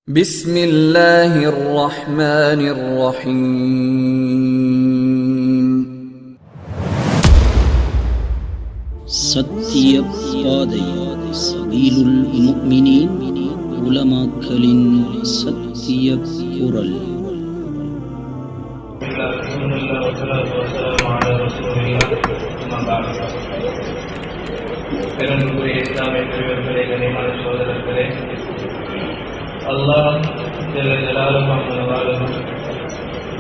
بسم الله الرحمن الرحيم. சத்திய பாதை சபீலுல் முஃமினீன் உலமாக்களின் சத்திய குரல். பெரும்புரிய இஸ்லாமிய பெரியவர்களே, கனிமான சோதரர்களே, அல்லாஹ் ஜல்ல ஜலாலுஹு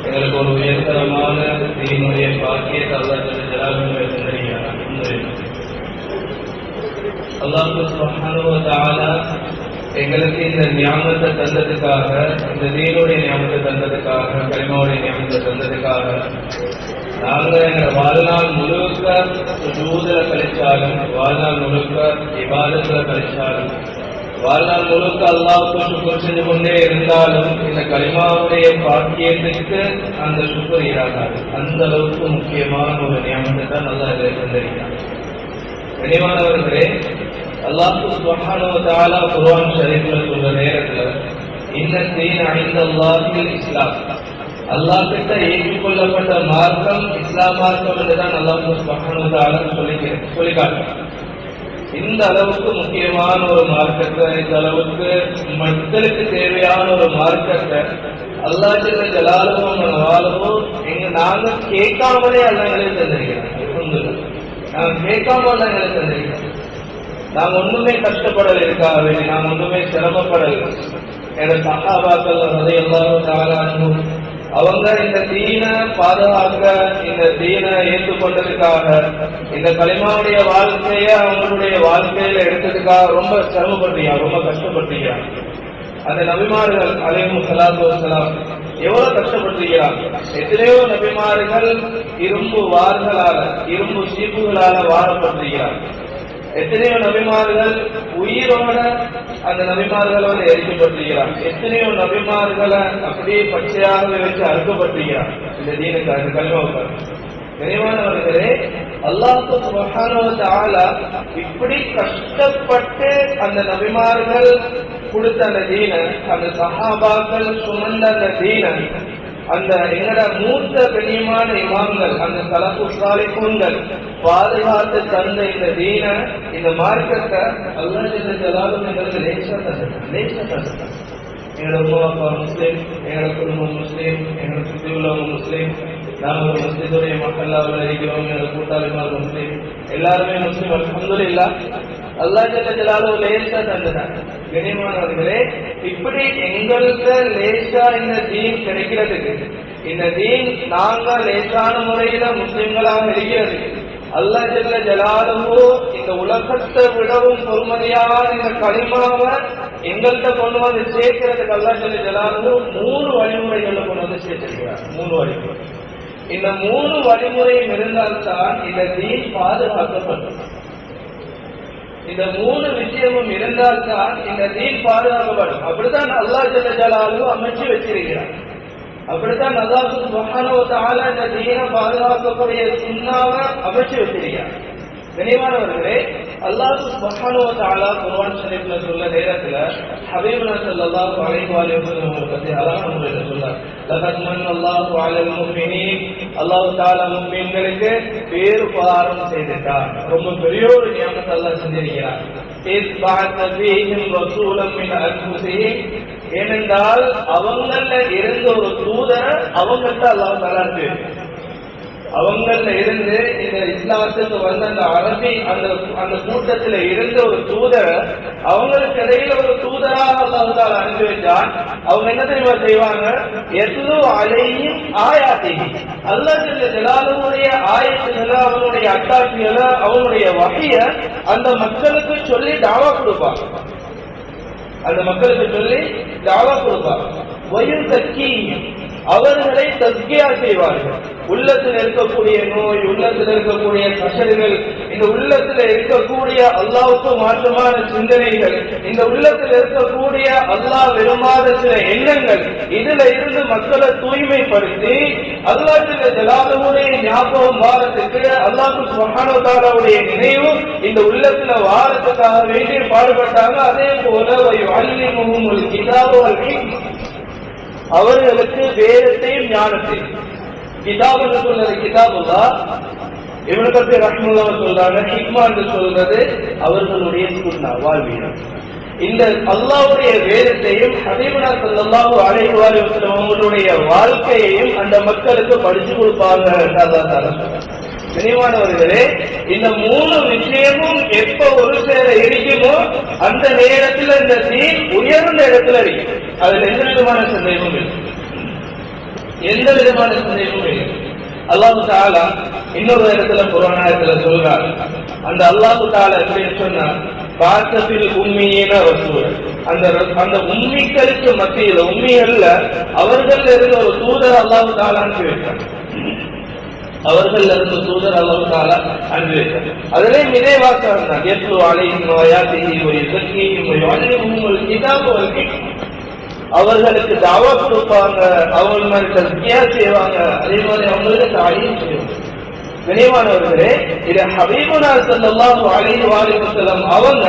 எங்களுக்கு ஒரு உயர்தரமான தீனுடைய பாக்கியத்தை அல்லாஹ் ஜல்ல ஜலாலுஹு தந்திருக்கிறார். அல்லாஹ் சுப்ஹானஹு வ தஆலா எங்களுக்கு இந்த நியாமத்தை தந்ததுக்காக, இந்த தீனுடைய நியாமத்தை தந்ததுக்காக, கலிமாவுடைய நியாமத்தை தந்ததுக்காக நாங்கள் எங்கள் வாழ்நாள் முழுக்க சுஜூதுல கழிச்சாலும், வாழ்நாள் முழுக்க இபாதத்துல கழிச்சாலும், வாழ்நாள் முழுக்க அல்லாஹ்வுக்கு சுக்ர் செஞ்சு கொண்டே இருந்தாலும் இந்த கலிமாவுடைய பாக்கியத்துக்கு அந்த சுக்ர் ஈடாகாது. அந்த அளவுக்கு முக்கியமான ஒரு நியமத்தை தான் அல்லாஹ் இதில் தந்திருக்கிறார். கனிமானவர்களே, அல்லாஹ் சுப்ஹானஹு வ தஆலா குர்ஆன் ஷரீஃப்ல சொல்ற நேரத்துல இன்ன தீன இன்தல்லாஹில் இஸ்லாம், அல்லாஹ் கிட்ட ஏற்றுக்கொள்ளப்பட்ட மார்க்கம் இஸ்லாம் மார்க்கம் என்றுதான் அல்லாஹ் சுப்ஹானஹு வ தஆலா சொல்லி காட்டுறார். இந்த அளவுக்கு முக்கியமான ஒரு மார்க்கத்தை, இந்த அளவுக்கு மக்களுக்கு தேவையான ஒரு மார்க்கத்தை அல்லாஹ் ஜல்ல ஜலாலுஹு நாங்க கேட்காமலே அல்லாஹ் எங்களுக்கு தந்திருக்கிறோம். நாங்க கேட்காம அல்லாஹ் எங்களுக்கு தந்திருக்கிறோம். நாங்க ஒண்ணுமே கஷ்டப்படல, இருக்காது நாங்க ஒண்ணுமே சிரமப்படல. எங்க சஹாபாக்கள் ரலியல்லாஹு தஆலா அன்ஹும் அவங்க இந்த தீனை பாதுகாக்க, இந்த தீனை ஏற்றுக்கொண்டதுக்காக, இந்த கலிமாவுடைய வாழ்க்கைய அவங்களுடைய வாழ்க்கையில எடுத்ததுக்காக ரொம்ப சிரமப்படுறீங்க, ரொம்ப கஷ்டப்படுறீங்க. அந்த நபிமார்கள் அலைஹிஸ்ஸலாத்து வஸ்ஸலாம் எவ்வளவு கஷ்டப்படுறீங்கிறாங்க. எத்தனையோ நபிமார்கள் இரும்பு வார்களால, இரும்பு சீப்புகளால வாழப்படுறீங்கிறாங்க. எத்தனையோ நபிமார்கள் உயிரோட அந்த நபிமார்கள் எரிக்கப்பட்டிருக்கிறார். எத்தனையோ நபிமார்களை அப்படியே பச்சையாக வச்சு அறுக்கப்பட்டிருக்கிறார் இந்த தீனுக்காக, கல்மாவுக்காக. கனிமானவர்களே, அல்லாஹ் சுப்ஹானஹு வ தஆலா இப்படி கஷ்டப்பட்டு அந்த நபிமார்கள் கொடுத்த அந்த தீன, அந்த சஹாபாக்கள் சுமந்த அந்த தீன, அந்த எங்கட மூத்த கண்ணியமான இமாம்கள், அந்த சலஃபு ஸாலிஹூன்கள் பாதுகாத்து தந்த இந்த தீன, இந்த மார்க்கத்தை அல்லாஹ் ஜல்ல ஜலாலுஹு எங்களுக்கு லேசா தந்தார். எங்களோட உம்மா அப்பா முஸ்லீம், எங்களோட குடும்பம் முஸ்லீம், எங்களோட சுற்றி உள்ளவங்க முஸ்லீம், நாங்கள் ஒரு முஸ்லீமுடைய மக்களாக இருக்கிறோம், எங்களோட கூட்டாளிமார் முஸ்லீம், எல்லாருமே முஸ்லீம். அல்ஹம்துலில்லாஹ், அல்லாஹ் ஜல்ல ஜலாலுஹு லேசா தந்தார். கனிமானவர்களே, இப்படி எங்களுக்கு லேசா இந்த தீன் கிடைக்கிறதுக்கு, இந்த தீன் நாங்க லேசான முறையில முஸ்லிம்களாக இருக்கிறதுக்கு அல்லாஹ் ஜல்ல ஜலாலுஹு இந்த உலகத்தை விடவும் பொறுமதியான இந்த கலிமாவை எங்கள்கிட்ட கொண்டு வந்து சேர்க்கிறதுக்கு அல்லாஹ் ஜல்ல ஜலாலுஹு 3 வழிமுறைகளை கொண்டு வந்து சேர்த்திருக்கிறார். 3 வழிமுறை. இந்த 3 வழிமுறையும் இருந்தால்தான் இந்த தீன் பாதுகாக்கப்படும். இந்த 3 விஷயமும் இருந்தால்தான் இந்த தீன் பாதுகாக்கப்படும். அப்படித்தான் அல்லாஹ் ஜல்ல ஜலாலுஹு அமைச்சு வச்சிருக்கிறார். அப்படித்தான் அல்லாஹ் சுப்ஹானஹு வ தஆலா இந்த தீனை பாதுகாக்கக்கூடிய சுன்னாவை அமைச்சு வச்சிருக்கிறார். கனிமானவர்களே, அல்லாஹ் சுப்ஹானஹு வ தஆலா குர்ஆன் ஷரீஃப்ல சொல்ல நேரத்துல ஹபீபுனா ஸல்லல்லாஹு அலைஹி வஸல்லம் அவர்களை பத்தி அழகான முறையில சொல்றார். லகத் மன்னல்லாஹு அலல் முஃமினீன், அல்லாஹ் தஆலா முஃமின்களுக்கு பேருபகாரம் செய்திருக்கிறார். ரொம்ப பெரிய ஒரு நியமத்தை அல்லாஹ் செஞ்சிருக்கிறார். இஸ் பஅஸ ஃபீஹிம் ரசூலன் மின் அன்ஃபுஸிஹிம், ஏனென்றால் அவங்கள இருந்த ஒரு தூதரை அவங்கள்ட்ட அல்லாஹ் தஆலா அனுப்பினார். அவங்கள இருந்து இந்த இஸ்லாத்துக்கு வந்த அந்த அரபி அந்த கூட்டத்தில் இருந்த ஒரு தூதரை அவங்களுக்கு இடையில ஒரு தூதராக அல்லாஹ் தஆலா அனுப்பி வச்சான். அவங்க என்ன தெரியுமா செய்வாங்க? யத்லு அலைஹிம் ஆயாத்திஹி, அல்லாஹ் ஜல்ல ஜலாலுஹுடைய ஆயத்துகளை, அவனுடைய அத்தாட்சிகளை, அவனுடைய வஹிய அந்த மக்களுக்கு சொல்லி தாவா கொடுப்பாங்க. அந்த மக்களுக்கு சொல்லி தாவா கொடுப்பாங்க. வயுஸக்கீஹிம், அவர்களை தஸ்கியா செய்வார்கள். உள்ளத்தில் இருக்கக்கூடிய நோய், உள்ளத்தில் இருக்கக்கூடிய கசடுகள், இந்த உள்ளத்தில் இருக்கக்கூடிய அல்லாஹ்வுக்கு மாற்றமான சிந்தனைகள், இந்த உள்ளத்தில் இருக்கக்கூடிய அல்லாஹ் விரும்பாத சில எண்ணங்கள், இதுல இருந்து மக்களை தூய்மைப்படுத்தி அல்லாஹ் ஜலாலுவுடைய ஞாபகம் வாரத்துக்கு, அல்லாஹ் சுப்ஹானஹு வ தஆலாவுடைய நினைவு இந்த உள்ளத்துல வாரத்துக்காக வேண்டி பாடுபட்டாங்க. அதே போல வயுஅல்லிமுஹுல் கிதாப வல் ஹிக்மா, அவர்களுக்கு வேதத்தையும் ஞானத்தையும். கிதாப் என்று சொல்றது கிதாபுல்லாஹ், இப்னு கத்தீர் ரஹ்மத்துல்லாஹி சொல்றாங்க, ஹிக்மா என்று சொல்றது அவர்களுடைய சுன்னா, வாழ்வியல். இந்த அல்லாஹ்வுடைய வேதத்தையும் ஹபீபுனா ஸல்லல்லாஹு அலைஹி வஸல்லம் அவர்களுடைய வாழ்க்கையையும் அந்த மக்களுக்கு படிச்சு கொடுப்பாங்க. அல்லாஹ் தஆலா சொல்றார். கனிவானவர்களே, இந்த மூணு விஷயமும் எப்ப ஒரு சேர இருக்குமோ அந்த நேரத்தில் இந்த தீன் உயர்ந்த இடத்துல இருக்கு. அதுல எந்த விதமான சந்தேகமும் இல்லை, எந்த விதமான சந்தேகமும் இல்லை. அல்லாஹ் தஆலா இன்னொரு இடத்துல குர்ஆன் ஆயத்துல சொல்றார். அந்த அல்லாஹ் தஆலா எப்படி சொன்னா, பாத்தபில் உம்மீன ரசூல், அந்த உம்மிகளுக்கு மத்தியில, உம்மிகள்ல அவர்கள் இருந்த ஒரு தூதர் அல்லாஹ் தஆலா அனுப்பி வைத்தார். அவர்கள் இருந்து தூதர் அல்லாஹ் தஆலா அனுப்பி வைத்தார். அதிலே இதே வாசகம் தான், யத்லு அலைஹிம் வயாத்திஹி வயுஸக்கீஹிம் வயுஅல்லிமுஹுல் கிதாப வல் ஹிக்மா. அவர்களுக்கு தாவா கொடுப்பாங்க, அவங்களுக்கு தஸ்கியா செய்வாங்க, அதே மாதிரி அவங்களுக்கு தாலீம் செய்வாங்க. கனிவானவர்களே, இது ஹபீபுனா ஸல்லல்லாஹு அலைஹி வஸல்லம் அவங்க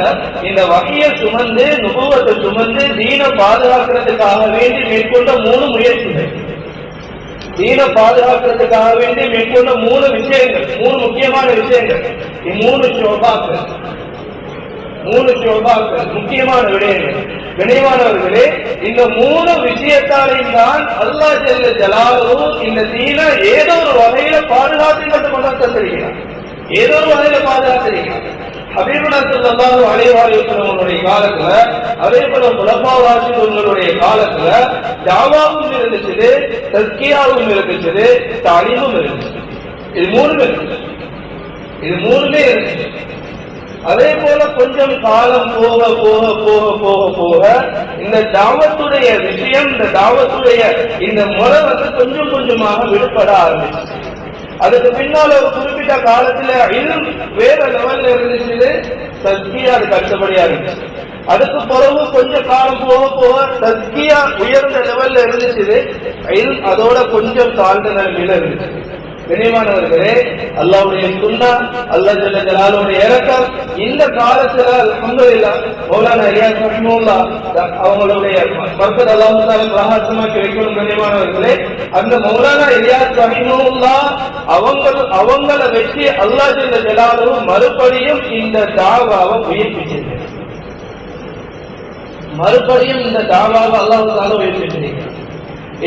இந்த வஹியை சுமந்து, நுபுவத்தை சுமந்து தீனை பாதுகாக்கிறதுக்காக வேண்டி மேற்கொண்ட 3 முயற்சிகள். தீனை பாதுகாக்கிறதுக்காக வேண்டி மேற்கொண்ட 3 விஷயங்கள், 3 முக்கியமான விஷயங்கள். 3 ஷோபாக்கள், 3 ஷோபாக்கள், முக்கியமான விடயங்கள். கனிவானவர்களே, இந்த 3 விஷயத்தாலையும் தான் அல்லாஹ் ஜல்ல ஜலாலுஹு இந்த தீனை ஏதோ ஒரு வகையில பாதுகாத்து கொண்டு தந்திருக்கிறார், ஏதோ ஒரு வகையில பாதுகாத்திருக்கிறார். ஹபீபுனா ஸல்லல்லாஹு அலைஹி வஸல்லம் காலத்துல, அதே போல குலஃபாய் ராஷிதூன்களுடைய காலத்துல தாவாவும் இருந்துச்சு, தஸ்கியாவும் இருந்துச்சு, தாலீமும் இருந்துச்சு. இது 3மே இருந்துச்சு. அதே போல கொஞ்சம் காலம் போக போக போக போக போக இந்த தாவத்துடைய விஷயம், இந்த தாவத்துடைய இந்த முறை கொஞ்சம் கொஞ்சமாக விடுபட ஆரம்பிச்சு. அதுக்கு பின்னால ஒரு குறிப்பிட்ட காலத்துல இன்னும் வேற லெவல்ல இருந்துச்சு, தஸ்கியா அதுக்கு அடுத்தபடியா இருந்துச்சு. அதுக்கு பிறகு கொஞ்சம் காலம் போக போக தஸ்கியா உயர்ந்த லெவல்ல இருந்துச்சு, அதோட கொஞ்சம் தாழ்ந்த நிலைமையில இருந்துச்சு. கனிவானவர்களே, அல்லாஹ்வுடைய சுன்னா, அல்லாஹ் ஜல்ல ஜலாலுடைய இரக்கம் இந்த காலத்துல அல்ஹம்துலில்லாஹ் மௌலானா இலியாஸ் ரஹ்மத்துல்லாஹ் அவங்களுடைய பர்க்கத் அல்லாஹ் தஆலா பிரகாசமாக்கி வைக்கணும். கனிவானவர்களே, அந்த மௌலானா இலியாஸ் ரஹ்மத்துல்லாஹ் அவங்கள வச்சு அல்லாஹ் ஜல்ல ஜலாலுஹு மறுபடியும் இந்த தாவாவை உயிர்ப்பிச்சிருக்காங்க. மறுபடியும் இந்த தாவாவை அல்லாஹ் தஆலா உயிர்ப்பிச்சிருக்காங்க.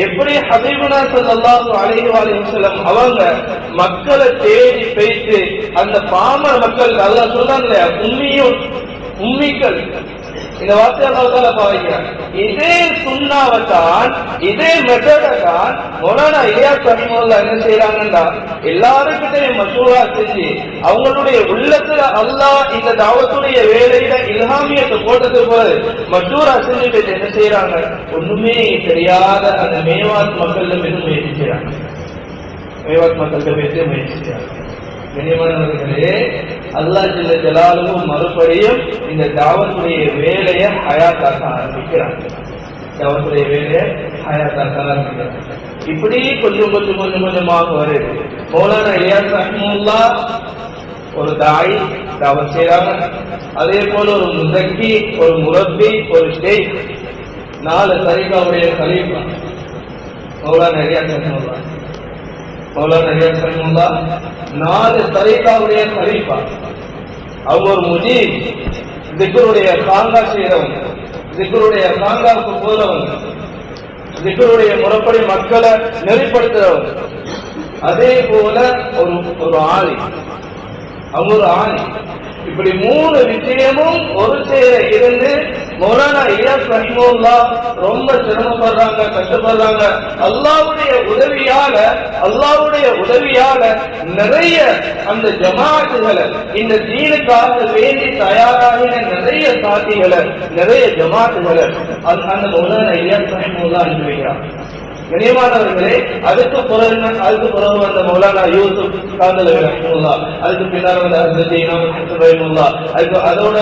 எப்படி ஹபீபுனா ஸல்லல்லாஹு அலைஹி வஸல்லம் அவங்க மக்களை தேடி பேசி அந்த பாமர மக்கள், அல்லாஹ் சொல்றாங்க உம்மிகள், இந்த வார்த்தை அல்லாஹ் தஆலா பாவிக்கிறார். இதே சுன்னாவத்தான், இதே மெத்தடை தான் மௌலானா இலியாஸ் ரஹ்மத்துல்லாஹ் என்ன செய்யறாங்கன்னா, எல்லாருக்கிட்டையும் மஷூரா செஞ்சு அவங்களுடைய உள்ளத்துல அல்லாஹ் இந்த தாவத்துடைய வேலையில இல்ஹாமியத்தை போட்டது போல மஷூரா செஞ்சுட்டு என்ன செய்யறாங்க, ஒண்ணுமே தெரியாத அந்த மேவாத் மக்கள்கிட்ட பேச முயற்சி செய்யறாங்க. மேவாத் மக்கள்கிட்ட பேச முயற்சி செய்யறாங்க. கனிவானவர்களே, அல்லாஹ் ஜல்ல ஜலாலுஹு மறுபடியும் இந்த தாவத்துடைய வேலையை ஹயாத்தாக்க ஆரம்பிக்கிறாங்க. தாவத்துடைய வேலையை ஹயாத்தாக்க ஆரம்பிக்கிறாங்க. இப்படி கொஞ்சம் கொஞ்சம் கொஞ்சம் கொஞ்சமாக வருது. மௌலானா இலியாஸ் ரஹ்மத்துல்லாஹ் ஒரு தாய் தாவத் செய்றாங்க. அதே போல ஒரு முஸக்கி, ஒரு முரப்பி, ஒரு ஷேக், 4 தரீகாவுடைய கலீஃபா மௌலானா இலியாஸ் ரஹ்மத்துல்லாஹ். மௌலானா இலியாஸ் ரஹ்மத்துல்லாஹ் 4 தரீகாவுடைய கலீஃபா. அவங்க ஒரு முஜீப், திக்ருடைய காங்கா செய்யறவங்க, திக்ருடைய காங்காவுக்கு போறவங்க, திக்ருடைய முறைப்படி மக்களை நெறிப்படுத்துறவங்க. அதே போல ஒரு ஆளி, அவங்க ஒரு ஆளி. இப்படி 3 விஷயமும் ஒரு சேர இருந்து மௌலானா இலியாஸ் ரஹ்மத்துல்லாஹ் ரொம்ப சிரமப்படுறாங்க, கஷ்டப்படுறாங்க. அல்லாஹ்வுடைய உதவியால நிறைய அந்த ஜமாஅத்துகளை, இந்த தீனுக்காக வேண்டி தயாராகின நிறைய சாத்திகளை, நிறைய ஜமாஅத்துகளை அந்த மௌலானா இலியாஸ் ரஹ்மத்துல்லாஹ் அனுப்பி வைக்கிறாங்க. கண்ணியமானவர்களே, அதுக்கு பிறகு வந்த மௌலானா யூசுப் காந்தலவி ரஹ்மத்துல்லாஹ், அதுக்கு பின்னால் வந்த ஹஸ்ரத் இமாம் ஹசன் ரஹ்மத்துல்லாஹ், அதுக்கு அதோட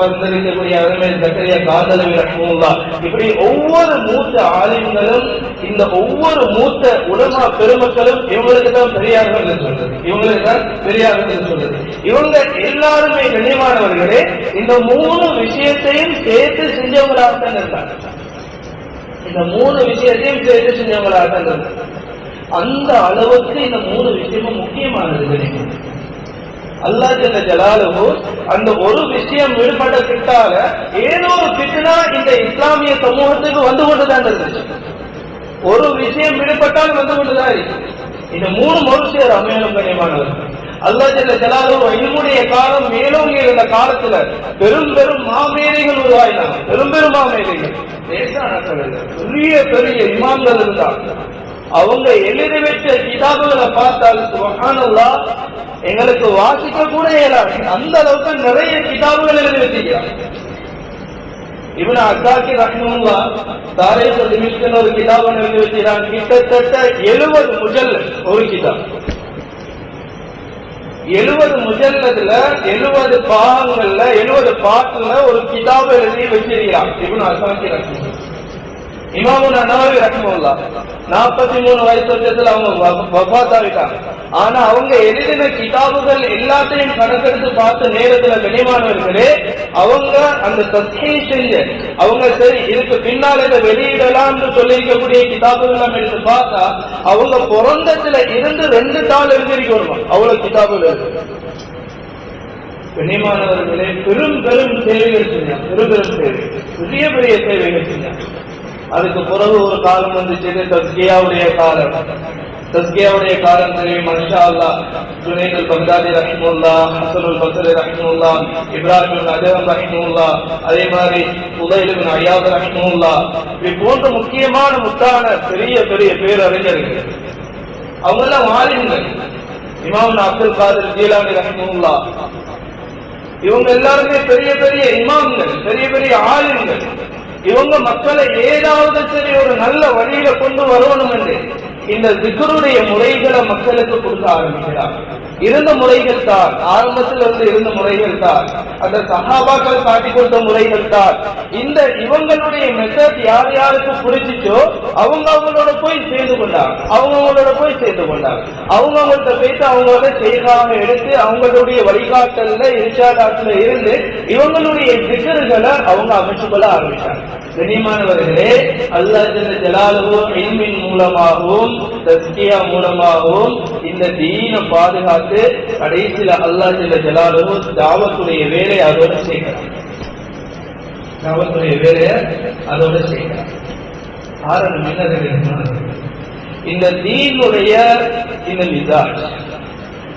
வந்திருக்கக்கூடிய அருமையில் ஜக்கரியா காந்தலவி ரஹ்மத்துல்லாஹ், இப்படி ஒவ்வொரு மூத்த ஆலிம்களும் இந்த ஒவ்வொரு மூத்த உலமா பெருமக்களும் இவங்களுக்கு தான் பெரியார்கள் என்று சொல்றது, இவங்களுக்கு தான் பெரியார்கள் என்று சொல்றது. இவங்க எல்லாருமே கண்ணியமானவர்களே இந்த 3 விஷயத்தையும் சேர்த்து செஞ்சவங்களாகத்தான் இருந்தாங்க. இந்த 3 விஷயத்தையும் சேர்த்து செஞ்சவங்களாகத்தான் இருந்தாங்க. அந்த அளவுக்கு இந்த 3 விஷயமும் முக்கியமானது. அல்லாஹ் ஜல்ல ஜலாலுஹு அந்த ஒரு விஷயம் விடுபட்ட கிட்டால ஏதோ ஒரு பித்னா இந்த இஸ்லாமிய சமூகத்துக்கு வந்து கொண்டுதான் இருந்துச்சு. ஒரு விஷயம் விடுபட்டால் வந்து கொண்டுதான் இருக்கு. இந்த 3 மனுஷர் அமையணும் கண்ணியமானவர்கள். அல்லாஹ் ஜல்ல ஜலாலுஹு இல்முடைய காலம் மேலோங்கி இருந்த காலத்துல பெரும் பெரும் மாமேதைகள் உருவாயினாங்க. பெரும் பெரும் மாமேதைகள் பெரிய பெரிய இமாம்கள் இருந்தாங்க. அவங்க எழுதி வச்ச கிதாபுகளை பார்த்தால் சுப்ஹானல்லாஹ் எங்களுக்கு வாசிக்க கூட இயலாது. அந்த அளவுக்கு நிறைய கிதாபுகள் எழுதி வச்சிருக்கிறாங்க. இப்னு அஸ்ஸாக்கிர் ரஹ்மத்துல்லாஹ் தாரீக் திமிஷ்கின் ஒரு கிதாபை எழுதி வச்சிருக்காங்க. கிட்டத்தட்ட 70 முஜல்லத் ஒரு கிதாப். 70 முஜல்லதுல 70 பாகங்கள்ல 70 பாட்டுல ஒரு கிதாபை எழுதி வச்சிருக்கிறாங்க இப்னு அஸ்ஸாக்கிர் ரஹ்மத்துல்லாஹ். இமாம் நனவி ரஹ்மத்துல்லாஹ் 43 வயசு வயசுல அவங்க வஃபாத் ஆயிட்டாங்க. ஆனா அவங்க எழுதின கிதாபுகள் எல்லாத்தையும் கணக்கெடுத்து பார்த்த நேரத்துல கண்ணியமானவர்களே அவங்க அந்த தஸ்ஹீஹ் செஞ்ச அவங்க சரி இதுக்கு பின்னால் இதை வெளியிடலாம்னு சொல்லியிருக்கக்கூடிய கிதாபுகள் எல்லாம் எடுத்து பார்த்தா அவங்க பிறந்தத்துல இருந்து 2 தாள் எழுதிருக்கு வருவாங்க. அவ்வளவு கிதாபுகள். கண்ணியமானவர்களே பெரும் பெரும் சேவைகள் செஞ்சாங்க. பெரும் பெரும் சேவை, பெரிய பெரிய சேவைகள் செஞ்சாங்க. அதுக்கு பிறகு ஒரு காலம் வந்துச்சு தஸ்கியாவுடைய காலம். தஸ்கியாவுடைய காலம் தெரியும் மாஷா அல்லாஹ். ஜுனைத் அல்-பக்தாதி ரஹ்மத்துல்லாஹ், ஹஸன் அல்-பஸ்ரி ரஹ்மத்துல்லாஹ், இப்ராஹிம் அல்-அஜம் ரஹ்மத்துல்லாஹ், அதே மாதிரி ஃபுதைல் இப்னு அய்யாத் ரஹ்மத்துல்லாஹ், இது போன்ற முக்கியமான முத்தான பெரிய பெரிய பேரறிஞர்கள். அவங்க எல்லாம் ஆலிம்கள். இமாம் அப்துல் காதிர் ஜீலானி ரஹ்மத்துல்லாஹ், இவங்க எல்லாருமே பெரிய பெரிய இமாம்கள், பெரிய பெரிய ஆலிம்கள். இவங்க மக்களை ஏதாவது சரி ஒரு நல்ல வழியில கொண்டு வரணும் என்று இந்த திக்ருடைய முறைகளை மக்களுக்கு கொடுக்க ஆரம்பிக்கிறார். இருந்த முறைகள் தான், ஆரம்பத்தில் இருந்து இருந்த முறைகள் தான், அந்த சஹாபாக்கள் காட்டிக் கொடுத்த முறைகள் தான். இந்த இவங்களுடைய மெத்தட் யார் யாருக்கு பிடிச்சிச்சோ அவங்க அவங்களோட போய் சேர்ந்து கொண்டாங்க. அவங்களோட பேச அவங்களோட செய்காக எடுத்து அவங்களுடைய வழிகாட்டல்ல இர்ஷாதாத்துல இருந்து இவங்களுடைய திக்ருகளை அவங்க அமைச்சுக்கொள்ள ஆரம்பிச்சாங்க. கண்ணியமானவர்களே, அல்லாஹ் ஜல்ல ஜலாலுஹு இல்மின் மூலமாகவும் தஸ்கியா மூலமாகவும் இந்த தீனை பாதுகாத்து கடைசியில அல்லாஹ் ஜல்ல ஜலாலுஹு தாவத்துடைய வேலையை அதோட செய்கிறார். தாவத்துடைய வேலையை அதோட செய்கிறார். காரணம் என்ன? இந்த தீனுடைய இந்த மிசாஜ்,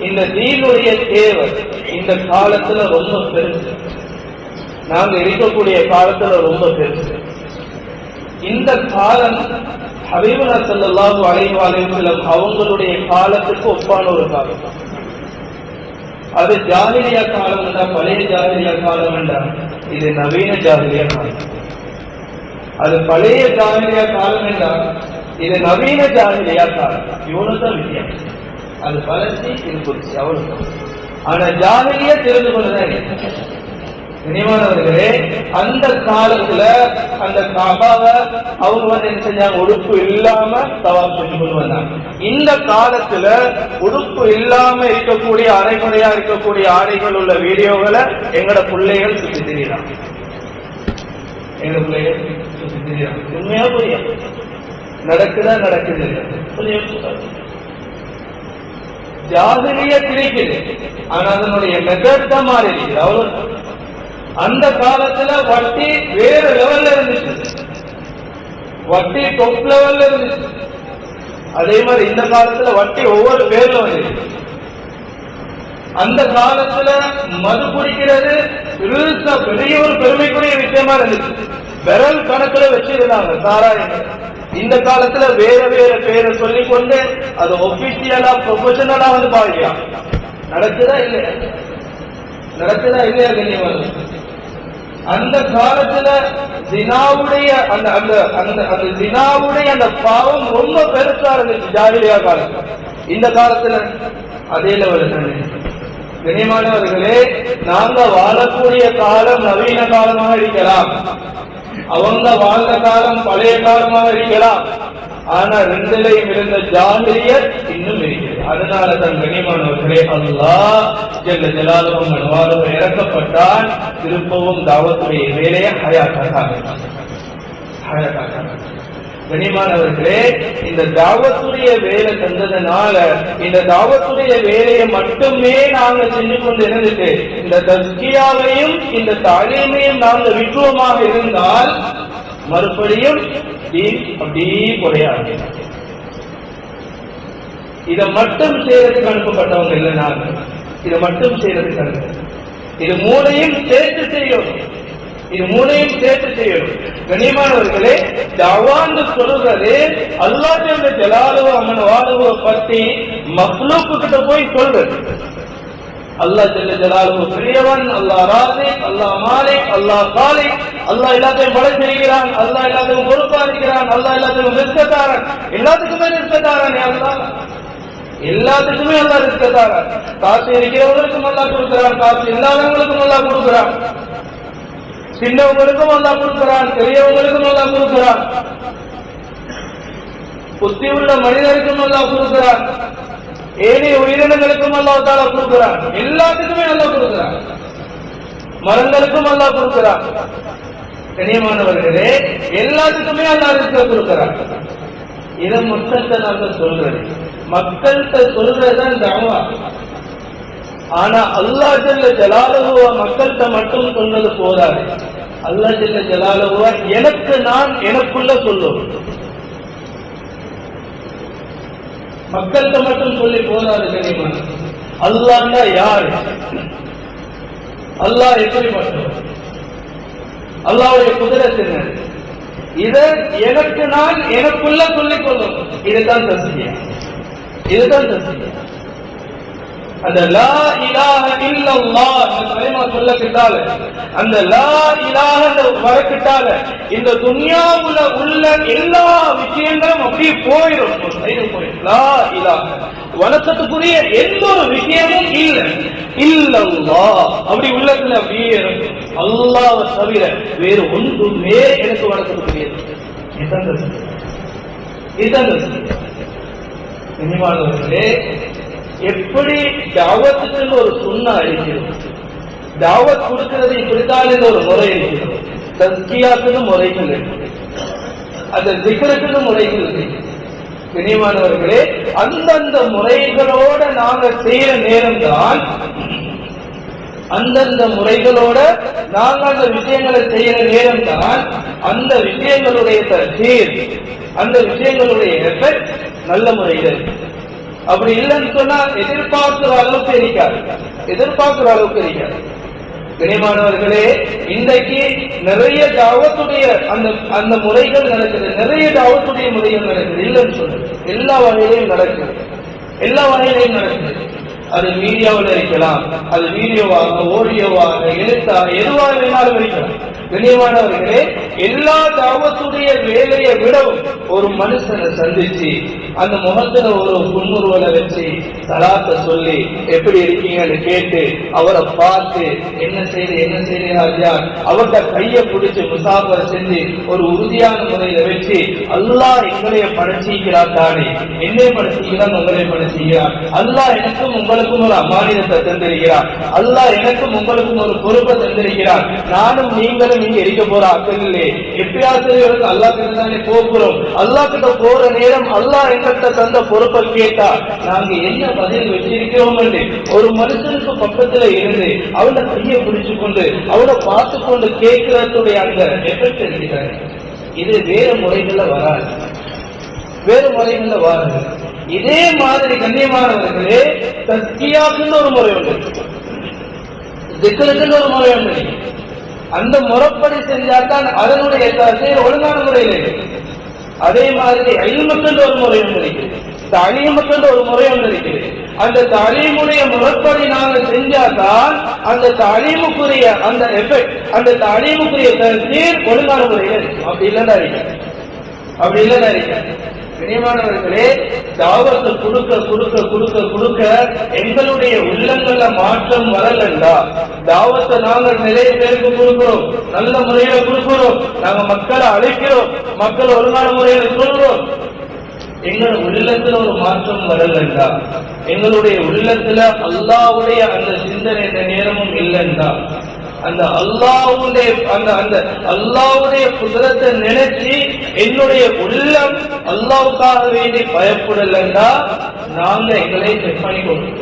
இந்த தீனுடைய தேவை இந்த காலத்துல ரொம்ப பெருசு. நாங்க இருக்கக்கூடிய காலத்துல ரொம்ப பெருசு. இந்த காலம் ஹபீபுனா ஸல்லல்லாஹு அலைஹி வஸல்லம் அவங்களுடைய காலத்துக்கு ஒப்பான ஒரு காலம். அது ஜாஹிலியா காலம் என்றா, பழைய ஜாஹிலியா காலம் என்றா, இது நவீன ஜாஹிலியா காலம். அது பழைய ஜாஹிலியா காலம் என்றா, இது நவீன ஜாஹிலியா காலம். இவ்வளவுதான் வித்தியாசம். அது பழசி, இது புதுசு, அவ்வளவு. ஆனா ஜாஹிலியா தெரிந்து கொண்டுதான். கண்ணியமானவர்களே, அந்த காலத்துல அந்த காபாவை அவங்க என்ன செஞ்சாங்க? உடுப்பு இல்லாம தவாப் செஞ்சு கொண்டு வந்தாங்க. இந்த காலத்துல உடுப்பு இல்லாம இருக்கக்கூடிய அரைமுறையா இருக்கக்கூடிய ஆடைகள் உள்ள வீடியோகளை எங்கட பிள்ளைகள் சுத்தி தெரியுறாங்க. எங்க பிள்ளைகள் சுத்தி தெரியுறாங்க. உண்மையா புரிய நடக்குது. ஜாஹிலியா கிடைக்குது, ஆனா அதனுடைய மெத்தட் தான் மாறி இருக்குது. அவ்வளவு. அந்த காலத்துல வட்டி வேற லெவல்ல இருந்துச்சு, வட்டி டாப் லெவல்ல இருந்துச்சு. அதே மாதிரி இந்த காலத்துல வட்டி ஒவ்வொரு பேர்ல வந்துருக்கு. அந்த காலத்துல மது குடிக்கிறது பெரிய ஒரு பெருமைக்குரிய விஷயமா இருந்துச்சு. விரல் கணக்குல வச்சிருந்தாங்க சாராயங்கள். இந்த காலத்துல வேற வேற பேரை சொல்லிக் கொண்டு அது ஒபிஷியலா ப்ரொஃபஷனலா வந்து பாதிக்கலாம். நடக்குதா இல்லையா? கண்ணியமான அந்த காலத்துல ஜினாவுடைய அந்த அந்த அந்த அந்த ஜினாவுடைய அந்த பாவம் ரொம்ப பெருசா இருந்துச்சு ஜாகிலியா காலத்துல. இந்த காலத்துல அதே லெவலுக்கு கண்ணியமானவர்களே, நாங்க வாழக்கூடிய காலம் நவீன காலமாக இருக்கலாம், அவங்க வாழ்ந்த காலம் பழைய காலமாக இருக்கலாம். ஆனா ரெண்டுலையும் இருந்த ஜாகிலியத் இன்னும் இருக்கிறது. அதனால தான் கண்ணியமானவர்களே, அல்லாஹ் ஜல்ல ஜலாலுஹு மன்வாலுஹு இறக்கப்பட்டான், திருப்பவும் தாவத்துடைய வேலையை ஹயாத்தாக்க. கண்ணியமானவர்களே, இந்த தாவத்துடைய வேலை தந்ததுனால இந்த தாவத்துடைய வேலையை மட்டுமே நாங்க செஞ்சு கொண்டு இருந்துட்டு இந்த தஸ்கியாவையும் இந்த தாலீமையும் நாங்கள் விட்டுவமாக இருந்தால் மறுபடியும் அப்படியே குறையாது. இதை மட்டும் செய்யறதுக்கு அனுப்பப்பட்டவங்க இல்லை நாங்க. இதை மட்டும் செய்யறதுக்கு அனுப்ப, இது மூணையும் சேர்த்து செய்யணும். இது மூணையும் சேர்த்து செய்யணும். கண்ணியமானவர்களே, தவான்னு சொல்றது அல்லாஹ் ஜல்ல ஜலாலுஹு அமன் வாலுஹு பத்தி மக்லூக்கு கிட்ட போய் சொல்றது. அல்லாஹ் ஜல்ல ஜலாலுஹு பெரியவன், அல்லாஹ் ராஸிக், அல்லாஹ் மாலிக், அல்லாஹ் காலிக், அல்லாஹ் எல்லாத்தையும் படைத்திருக்கிறான், அல்லாஹ் எல்லாத்தையும் பொறுப்பா இருக்கிறான், அல்லாஹ் எல்லாத்தையும் ரிஸ்கதாரன், எல்லாத்துக்குமே ரிஸ்கதாரன். அல்லாஹ் எல்லாத்துக்குமே அல்லாஹ் ரிஸ்கதாரன். காசு இருக்கிறவங்களுக்கும் அல்லாஹ் கொடுக்கிறான், காசு இல்லாதவங்களுக்கும் அல்லாஹ் கொடுக்கிறான், சின்னவங்களுக்கும் அல்லாஹ் கொடுக்கிறான், பெரியவங்களுக்கும் அல்லாஹ் கொடுக்கிறான், புத்தி உள்ள மனிதருக்கும் அல்லாஹ் கொடுக்கிறான், ஏனைய உயிரினங்களுக்கும் அல்லாஹ் தஆலா கொடுக்கிறான், எல்லாத்துக்குமே அல்லாஹ் கொடுக்கிறான், மரங்களுக்கும் அல்லாஹ் கொடுக்கிறான். கண்ணியமானவர்களே, எல்லாத்துக்குமே அல்லாஹ் ரிஸ்க் கொடுக்கிறான். இதை மக்கள்கிட்ட நாங்க சொல்றது, மக்கள்கிட்ட சொல்றதுதான் தஅவா. ஆனா அல்லாஹ் ஜல்ல ஜலாலுஹு மக்கள்கிட்ட மட்டும் சொன்னது போதாது. அல்லாஹ் ஜல்ல ஜலாலுஹு எனக்கு நான் எனக்குள்ள சொல்லும். மக்கள்கிட்ட மட்டும் சொல்லி போதாது. கண்ணியமான அல்லாஹ்னா யாரு, அல்லாஹ் எப்படிப்பட்டவர், அல்லாஹ்வுடைய குதிரத் என்ன, இதை எனக்கு நான் எனக்குள்ள சொல்லிக் கொள்ளும். இதுதான் தஸ்பியா, இதுதான் தஸ்பியா. அந்த லா இலாஹ இல்லல்லாஹ் அந்த கலிமா சொல்லக்கிட்டால, அந்த லா இலாஹ வரக்கிட்டால இந்த துன்யாவுல உள்ள எல்லா விஷயங்களும் அப்படியே போயிடும். லா இலாஹ வணக்கத்துக்குரிய எந்த ஒரு விஷயமும் இல்லை, இல்லல்லாஹ் அப்படி உள்ளத்துல அப்படியே இருக்கும். அல்லாஹ்வை தவிர வேறு ஒன்றுமே எனக்கு வணக்கத்துக்குரியது. இனிமானவர்களே, எப்படி தாவத்துக்கு ஒரு சுன்னா இருக்கிறது, தாவத் கொடுக்கிறது இப்படித்தான் என்ற ஒரு முறை இருக்கிறது, தஸ்கியாக்குன்னு முறைகள் இருக்கு, அந்த திக்ருக்குன்னு முறைகள் இருக்கு. கண்ணியமானவர்களே, அந்தந்த முறைகளோட நாங்க செய்யற நேரம் தான், அந்தந்த முறைகளோட நாங்க அந்த விஷயங்களை செய்யற நேரம் தான் அந்த விஷயங்களுடைய தசீர், அந்த விஷயங்களுடைய எஃபெக்ட் நல்ல முறையில் இருக்கு. அப்படி இல்லைன்னு சொன்னா எதிர்பார்க்கிற அளவுக்கு இருக்காது, எதிர்பார்க்கிற அளவுக்கு இருக்காது. கண்ணியமானவர்களே, இன்றைக்கு நிறைய தாவத்துடைய அந்த அந்த முறைகள் நடக்குது, நிறைய தாவத்துடைய முறைகள் நடக்குது. இல்லைன்னு சொல்றது எல்லா வகையிலையும் நடக்குது, எல்லா வகையிலையும் நடக்குது. அது மீடியாவில் இருக்கலாம், அது வீடியோவாக, ஆடியோவாக, எழுத்தாக, எதுவாக வேணாலும் இருக்கலாம். கண்ணியமானவர்களே, எல்லா தாவத்துடைய வேலையை விடவும் ஒரு மனுஷனை சந்திச்சு அந்த முகத்துல ஒரு புன்முறுவலை வச்சு சலாத்தை சொல்லி எப்படி இருக்கீங்கன்னு கேட்டு அவரை பார்த்து என்ன செய்றீங்க அவர்கிட்ட கையை பிடிச்சு முசாஃபரை செஞ்சு ஒரு உறுதியான முறையில வச்சு அல்லாஹ் எங்களைய படைச்சிக்கிறார் தானே, என்னை படைச்சிக்கிறான், உங்களை படைச்சிக்கிறார், அல்லாஹ் எனக்கும் உங்களுக்கும் ஒரு அமானியத்தை தந்திருக்கிறார், அல்லாஹ் எனக்கும் உங்களுக்கும் ஒரு பொறுப்பை தந்திருக்கிறார், நானும் நீங்களும் நீங்க இருக்க போற அக்கல் இல்லை, எப்பயாவது அல்லாஹ் கிட்ட தானே போகிறோம், அல்லாஹ் கிட்ட போற நேரம் அல்லாஹ் எங்கிட்ட தந்த பொறுப்பை கேட்டா நாங்க என்ன பதில் வச்சிருக்கிறோம் என்று ஒரு மனுஷனுக்கு பக்கத்துல இருந்து அவனை கையை பிடிச்சு கொண்டு அவனை பார்த்து கொண்டு கேட்கிறதுடைய அந்த எஃபெக்ட் இருக்கிறாங்க. இது வேறு முறைகள்ல வராது, வேறு முறைகள்ல வராது. இதே மாதிரி கண்ணியமானவர்களே, தஸ்கியாக்குன்னு ஒரு முறை உண்டு, திக்ருக்குன்னு ஒரு முறை உண்டு. அந்த முறைப்படி செஞ்சாதான் அதனுடைய ஒழுங்கான முறையில். அதே மாதிரி இல்முக்குன்னு ஒரு முறை உண்டு, தாலீமுக்கு ஒரு முறை ஒன்று இருக்குது. அந்த தாலீமுடைய முறைப்படி நாங்க செஞ்சாதான் அந்த தாலீமுக்குரிய அந்த எஃபெக்ட், அந்த தாலீமுக்குரிய தீர் ஒழுங்கான முறையில் இருக்கும். அப்படி இல்லைன்னா இருக்க கண்ணியமானவர்களே, தாவத்தை கொடுக்க கொடுக்க கொடுக்க கொடுக்க எங்களுடைய உள்ளங்கள்ல மாற்றம் வரலண்டா, தாவத்தை நாங்கள் நிறைய பேருக்கு கொடுக்கிறோம், நல்ல முறையில கொடுக்கிறோம், நாங்க மக்களை அழைக்கிறோம், மக்கள் ஒழுங்கான முறையில சொல்றோம், எங்கள் உள்ளத்துல ஒரு மாற்றம் வரலண்டா, எங்களுடைய உள்ளத்துல அல்லாஹ்வுடைய அந்த சிந்தனை எந்த நேரமும் இல்லைண்டா, அந்த அல்லாஹ்வுடைய குதிரத்தை நினைச்சு என்னுடைய உள்ளம் அல்லாஹ்வுக்காக வேண்டி பயப்படலண்டா, நாங்க எங்களை செக் பண்ணிக்கொள்ளும்.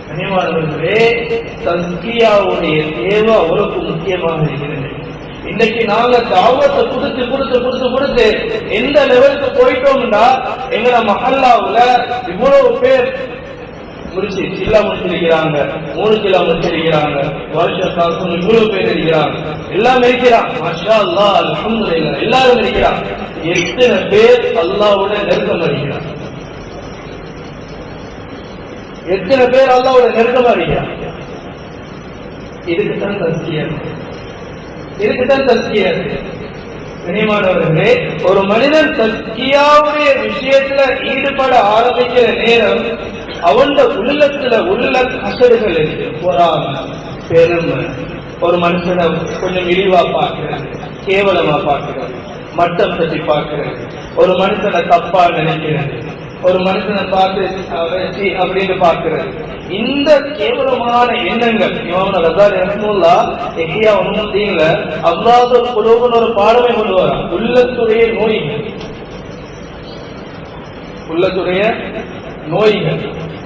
கண்ணியமானவர்களே, தஸ்கியாவுடைய தேவை அவருக்கு முக்கியமாக இருக்கிறது. இன்னைக்கு நாங்க தாவத்தை கொடுத்து கொடுத்து கொடுத்து கொடுத்து எந்த லெவலுக்கு போயிட்டோம்னா, எங்களை மஹல்லாவுல இவ்வளவு பேர் சில்லா முடிச்சிருக்கிறாங்க, 3 கிலோ முடிச்சிருக்கிறாங்க, வருஷ காசு இவ்வளவு பேர் இருக்கிறாங்க, எல்லாம் இருக்கிறாங்க. மாஷா அல்லாஹ், அல்ஹம்துலில்லாஹ், எல்லாரும் இருக்கிறாங்க. எத்தனை பேர் அல்லாஹ்வோட நெருக்கம் இருக்கிறாங்க? எத்தனை பேர் அல்லாஹ்வோட நெருக்கமா இருக்கிறாங்க? இதுக்குத்தான் தஸ்கியா. கண்ணியமானவர்களே, ஒரு மனிதன் தஸ்கியாவுடைய விஷயத்துல ஈடுபட ஆரம்பிக்கிற நேரம் அவன் உள்ளத்துல உள்ள கசடுகள் இருக்கு. பொறாமை, பெருமை, ஒரு மனுஷனை கொஞ்சம் இழிவா பார்க்கிறது, கேவலமா பார்க்கிறது, மட்டம் தட்டி பார்க்கிறது, ஒரு மனுஷனை தப்பா நினைக்கிறது, ஒரு மனுஷனை பார்த்து அப்படின்னு பார்க்கிறது. இந்த கேவலமான எண்ணங்கள் இமாம் ரஸாலி ரஹ்மத்துல்லாஹ் எஹ்யா உல்முதீன்ல அம்ராதுல் குலூப்னு ஒரு பாடமே கொண்டு வரான். உள்ளத்துடைய நோய்கள்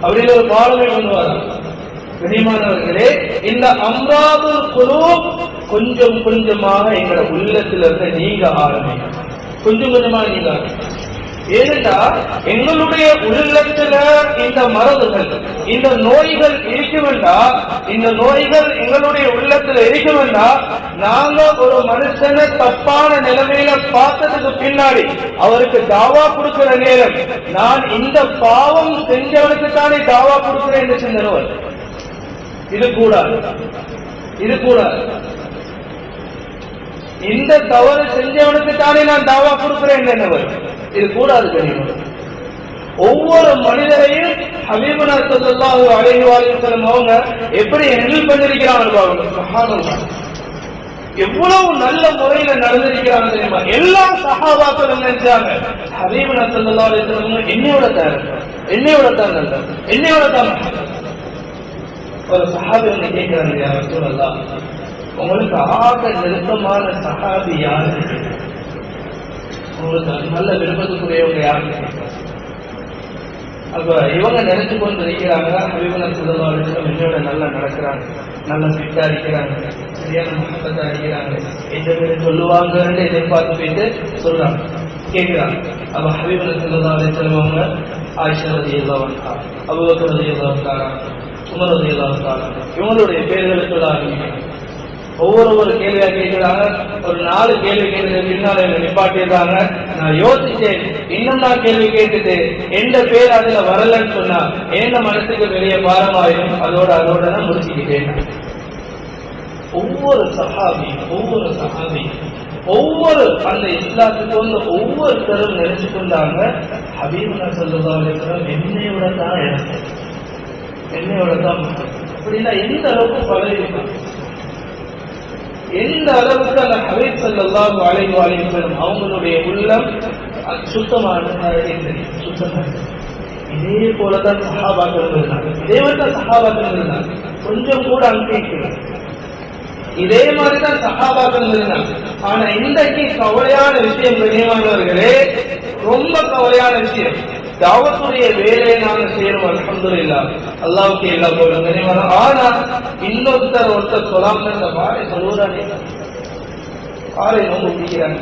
அப்படின்னு ஒரு பாடமே கொண்டு வரான். கண்ணியமானவர்களே, இந்த அம்ராதுல் குலூப் கொஞ்சம் கொஞ்சமாக எங்களோட உள்ளத்துல இருந்து நீங்க ஆரம்பிக்கும். கொஞ்சம் கொஞ்சமாக நீங்க ஏனென்றா எங்களுடைய உள்ளத்துல இந்த மரபுகள், இந்த நோய்கள் இருக்குமெண்டா, இந்த நோய்கள் எங்களுடைய உள்ளத்துல இருக்குமெண்டா, நாங்க ஒரு மனுஷனை தப்பான நிலைமையில பார்த்ததுக்கு பின்னாடி அவருக்கு தாவா கொடுக்கிற நேரம், நான் இந்த பாவம் செஞ்சவனுக்கு தானே தாவா கொடுக்கிறேன் என்று சிந்தனை. இது கூடாது. இந்த தவறு செஞ்சவனுக்கு தானே நான் தாவா கொடுக்கிறேன் என்னவர், இது கூடாது. ஒவ்வொரு மனிதரையும் ஹபீபுனா ஸல்லல்லாஹு அலைஹி வஸல்லம் அவங்க எப்படி ஹேண்டில் பண்ணிருக்கிறாங்க பாருங்க. சுப்ஹானல்லாஹ், எவ்வளவு நல்ல முறையில நடந்திருக்கிறாங்க தெரியுமா? எல்லா சஹாபாக்களும் நினைச்சாங்க ஹபீபுனா ஸல்லல்லாஹு அலைஹி வஸல்லம் என்னையோட தான். ஒரு சஹாபி வந்து கேட்கிறாங்க, யா ரசூலல்லாஹ், உங்களுக்கு ஆக நெருக்கமான சஹாபி யாரு? உங்களுக்கு நல்ல விருப்பத்துக்குரியவங்க யாரு? அப்ப இவங்க நினைச்சு கொண்டு இருக்கிறாங்க, ஹபீபுனா ஸல்லல்லாஹு அலைஹி வஸல்லம் என்னோட நல்லா நடக்கிறாங்க, நல்லா ஃபிட்டா இருக்கிறாங்க, சரியான முகப்பத்தா இருக்கிறாங்க, எந்த பேர் சொல்லுவாங்கன்னு எதிர்பார்த்து போயிட்டு சொல்றாங்க, கேட்கிறாங்க. அப்ப ஹபீபுனா ஸல்லல்லாஹு அலைஹி வஸல்லம் அவங்க ஆயிஷா ரலியல்லாஹு அன்ஹா, அபூபக்கர் ரலியல்லாஹு தஆலா, உமர் ரலியல்லாஹு தஆலா இவங்களுடைய பேர்களை சொல்ல ஆரம்பிக்கிறாங்க. ஒவ்வொரு கேள்வியா கேட்கிறாங்க. ஒரு 4 கேள்வி கேட்டது பின்னால நிப்பாட்டிடுறாங்க. நான் யோசிச்சேன், இன்னும் நான் கேள்வி கேட்டுட்டு எந்த பேர் அதுல வரலன்னு சொன்னா என்ன மனசுக்கு பெரிய பாரமாயிரும், அதோட தான் முடிச்சுக்கிட்டேன். ஒவ்வொரு சஹாபி ஒவ்வொரு அந்த இஸ்லாத்துக்கு வந்து ஒவ்வொருத்தரும் நினைச்சு கொண்டாங்க, ஹபீபுனா ஸல்லல்லாஹு அலைஹி வஸல்லம் என்னையோட தான் அப்படின்னா எந்த அளவுக்கு பழகிருக்காங்க, எந்த அளவுக்கு அந்த ஹபீப் ஸல்லல்லாஹு அலைஹி வஸல்லம் அவங்களுடைய உள்ளம் சுத்தமான. இதே போலதான் சஹாபாக்கள் இருந்தாங்க, கொஞ்சம் கூட அங்கீகரிக்கிறாங்க. இதே மாதிரிதான் சஹாபாக்கள் இருந்தாங்க. ஆனா இன்றைக்கு கவலையான விஷயம் கண்ணியமானவர்களே, ரொம்ப கவலையான விஷயம். தாவத்துடைய வேலையை நாங்க செய்யறோம், அல்ஹம்துலில்லாஹ், அல்லாஹ்வுக்கு எல்லா புகழும் கண்ணியமான. ஆனா ஒருத்தர் சொல்லாம இந்த பாறை சொல்லுறானே, பாறை நோம்பு பிடிக்கிறாங்க.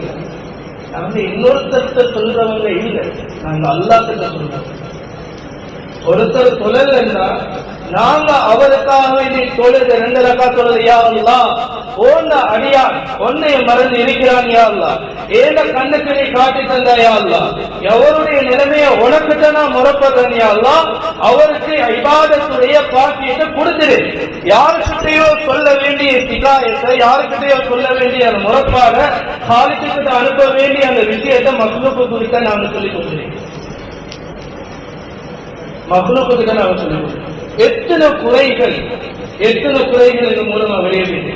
நாங்க இன்னொருத்தர் சொல்றவங்க இல்லை, நாங்க அல்லாஹ்கிட்ட சொல்றோம். ஒருத்தர் தொழலன்னா நாங்க அவருக்காக வேண்டி தொழுது 2 ரக்காத் தொழுது, யா அல்லாஹ் ஓண்ட அடியான் உன்னை மறந்து இருக்கிறான் யா அல்லாஹ், ஏந்த கண்ணுக்கு நீ காட்டி தந்தா யா அல்லாஹ், எவருடைய நிலைமையை உனக்கிட்ட நான் முறப்படுறேன் யா அல்லாஹ், அவருக்கு இபாதத்துடைய பாக்கியத்தை கொடுத்துரு. யாருக்கிட்டையோ சொல்ல வேண்டிய சிகாயத்தை, யாருக்கிட்டையோ சொல்ல வேண்டிய அந்த முறப்பாக காலிக்கிட்ட அனுப்ப வேண்டிய அந்த விஷயத்தை மக்ளுக்கு குறித்த நான் சொல்லிக் கொடுக்கிறேன். மக்ளுக்கு நான் சொல்லிக் கொடுக்கிறேன். எத்தனை குறைகள் இந்த மூலமா வெளியேறிட்டு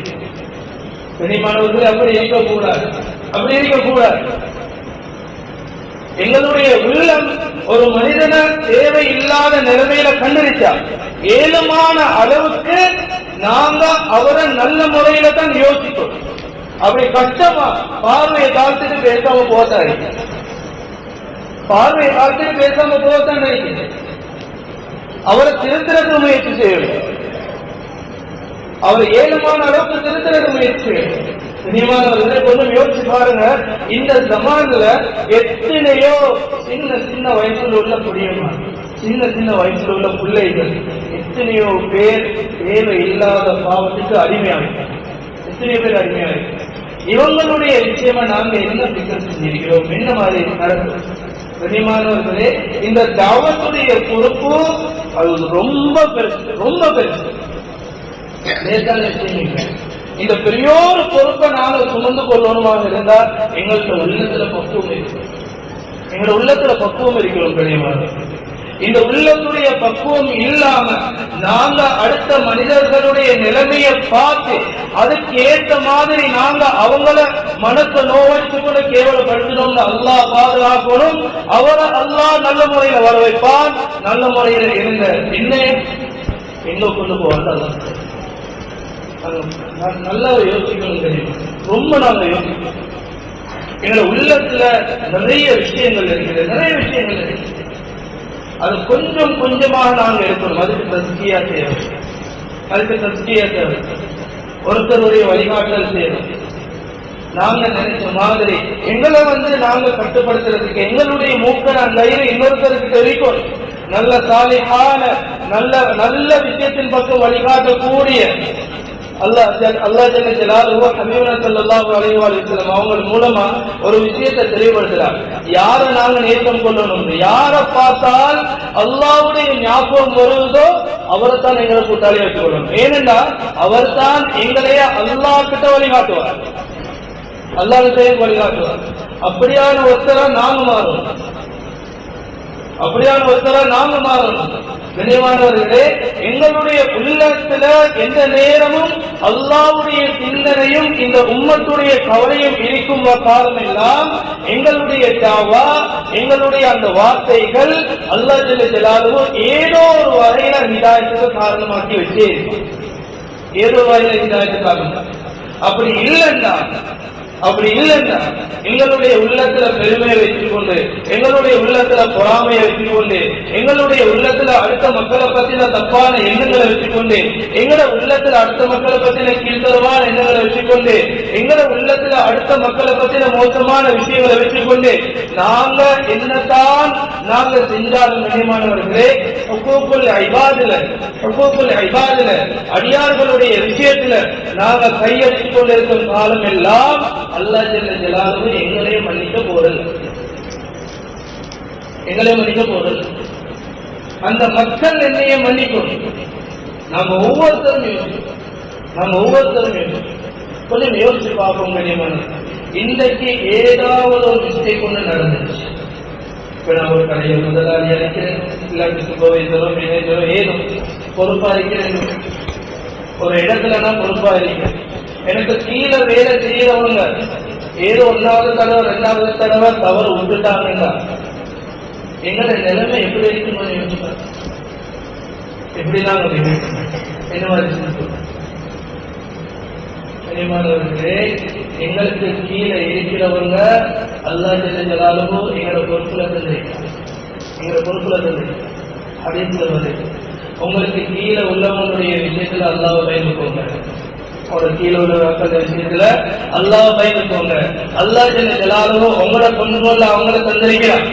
கண்ணியமானவர்கள், அப்படி இருக்கக்கூடாது, அப்படி இருக்கக்கூடாது. எங்களுடைய உள்ளம் ஒரு மனிதன தேவை இல்லாத நிலைமையில கண்டறிச்சா ஏழுமான அளவுக்கு நாங்க அவரை நல்ல முறையில தான் யோசிப்போம். அப்படி கஷ்டமா பார்வையை தாழ்த்துட்டு பேசாம போதாரு, பார்வையை தாழ்த்துட்டு பேசாம போதான் நினைக்கிறேன். அவரை திருத்தறதுக்கு முயற்சி செய்யணும், அவர் ஏழுமான அளவுக்கு திருத்தறதுக்கு முயற்சி செய்யணும். இனிமானவர்களை கொஞ்சம் யோசிச்சு பாருங்க, இந்த ஜமான்ல எத்தனையோ சின்ன வயசுல உள்ள புரியமா, சின்ன வயசுல உள்ள பிள்ளைகள் எத்தனையோ பேர் தேவை இல்லாத பாவத்துக்கு அடிமையாக, எத்தனையோ பேர் அடிமையாக. இவங்களுடைய விஷயமா நாங்க என்ன பிக்கல் செஞ்சிருக்கிறோம், என்ன மாதிரி நடக்கும்? கண்ணியமானவர்களே, இந்த தாவத்துடைய பொறுப்பு அது ரொம்ப பெருசு, ரொம்ப பெருசு. இந்த பெரியோரு பொறுப்பை நாங்கள் சுமந்து கொள்ளணுமாக இருந்தால் எங்கள்கிட்ட உள்ளத்துல பக்குவம் இருக்கிறோம், எங்களோட உள்ளத்துல பக்குவம் இருக்கிறோம். கண்ணியமானவர்களே, இந்த உள்ளத்துடைய பக்குவம் இல்லாம நாங்க அடுத்த மனிதர்களுடைய நிலைமையை பார்த்து அதுக்கு ஏற்ற மாதிரி நாங்க அவங்கள மனத்தை நோய்த்து கூட கேவலப்படுத்தணும். அல்லாஹ் பாதுகாக்கணும், அவரை அல்லாஹ் நல்ல முறையில வர வைப்பான். நல்ல முறையில இருந்த என்ன எங்க கொண்டு போவாங்க நல்லா யோசிக்கணும். தெரியும், ரொம்ப நாங்க யோசிக்கணும். எங்களோட உள்ளத்துல நிறைய விஷயங்கள் இருக்குது, நிறைய விஷயங்கள் இருக்குது. அது கொஞ்சம் கொஞ்சமாக நாங்க இருக்கணும். அதுக்கு தஸ்கியா தேவை, அதுக்கு தஸ்கியா தேவை. ஒருத்தருடைய வழிகாட்டல் தேவை. நாங்க நினைச்ச மாதிரி எங்களை நாங்க கட்டுப்படுத்துறதுக்கு எங்களுடைய மூக்கன கயிறு இன்னொருத்தருக்கு தெரிவிக்கணும். நல்ல சாலிஹான நல்ல விஷயத்தின் பக்கம் வழிகாட்டக்கூடிய அல்லாஹ் ஜல்ல ஜலாலுஹு ஹபீபுனா ஸல்லல்லாஹு அலைஹி வஸல்லம் அவங்க மூலமா ஒரு விஷயத்தை தெளிவுபடுத்துறார். யாரை நாங்க நேசம் கொள்ளணும், யாரை பார்த்தால் அல்லாஹ்வுடைய ஞாபகம் வருவதோ அவரை தான் எங்களை கூட்டாளி வச்சுக் கொள்ளணும். ஏனென்றால் அவர் தான் எங்களைய அல்லாஹ் கிட்ட வழிகாட்டுவார், அல்லாஹ் கிட்ட வழிகாட்டுவார். அப்படியான ஒருத்தரா நாங்க மாறணும், அப்படியான ஒருத்தரா நாங்க மாறணும். கண்ணியமானவர்களே, எங்களுடைய உள்ளத்துல எந்த நேரமும் அல்லாஹ்வுடைய சிந்தனையும் இந்த உம்மத்துடைய கவலையும் இருக்கும் காலம் எல்லாம் எங்களுடைய தாவா, எங்களுடைய அந்த வார்த்தைகள் அல்லாஹ் ஜல்ல ஜலாலுஹு ஏதோ ஒரு வகையில ஹிதாயத்துக்கு காரணமாக்கி வச்சே இருக்கும், ஏதோ வகையில ஹிதாயத்துக்கு காரணம். அப்படி இல்லைன்னா எங்களுடைய உள்ளத்துல பெருமையை வச்சுக்கொண்டு, எங்களுடைய உள்ளத்துல பொறாமையை வச்சுக்கொண்டு, எங்களுடைய உள்ளத்துல அடுத்த மக்களை பத்தின தப்பான எண்ணங்களை வச்சுக்கொண்டு, எங்களோட உள்ளத்துல அடுத்த மக்களை பத்தின கீழ்த்தரமான எண்ணங்களை வச்சுக்கொண்டு, எங்களோட உள்ளத்துல அடுத்த மக்களை பத்தின மோசமான விஷயங்களை வச்சுக்கொண்டு நாங்க என்னதான் நாங்க செஞ்சாலும் கண்ணியமானவர்களே, ஹுக்கூக்குல் இபாதுல அடியார்களுடைய விஷயத்துல நாங்க கையடித்துக் கொண்டிருக்கும் காலம் எல்லாம் அல்லாஹ் ஜல்ல ஜலாலுஹு எங்களே மன்னிக்க போறது, எங்களே மன்னிக்க போறது. அந்த மக்கள் என்னைய மன்னிக்கணும். நாங்க ஒவ்வொருத்தரும் கொஞ்சம் யோசிச்சு பார்ப்போம். இன்றைக்கு ஏதாவது ஒரு மிஸ்டேக் ஒன்று நடந்துச்சு. இப்ப நான் ஒரு கடையை முதலாளி அழைக்கிறேன், இல்லாட்டி சூப்பர்வைசரோ மேனேஜரோ ஏதோ பொறுப்பா இருக்கிறேன், ஒரு இடத்துல நான் பொறுப்பா இருக்கிறேன். எனக்கு கீழே வேலை செய்யறவங்க ஏதோ 1வது தடவை 2வது தடவை தவறு விட்டுட்டாங்கன்னா எங்களோட நிலைமை எப்படி இருக்குன்னு யோசிப்பாங்க. எப்படிதான் என்ன மாதிரி எங்களுக்கு கீழே இருக்கிறவங்க அல்லாஹ் ஜல்ல ஜலாலுஹு எங்களோட பொறுப்புல தந்து அப்படின்னு சொல்வது. உங்களுக்கு கீழே உள்ளவங்களுடைய விஷயத்துல அல்லாஹ்வை பயந்துக்கோங்க, ஒரு கீழே உள்ள விஷயத்துல அல்லாஹ் பயந்துக்கோங்க. அல்லாஹ் ஜல்ல ஜலாலுஹு உங்களோட கொண்டுள்ள அவங்கள தந்திருக்கிறார்.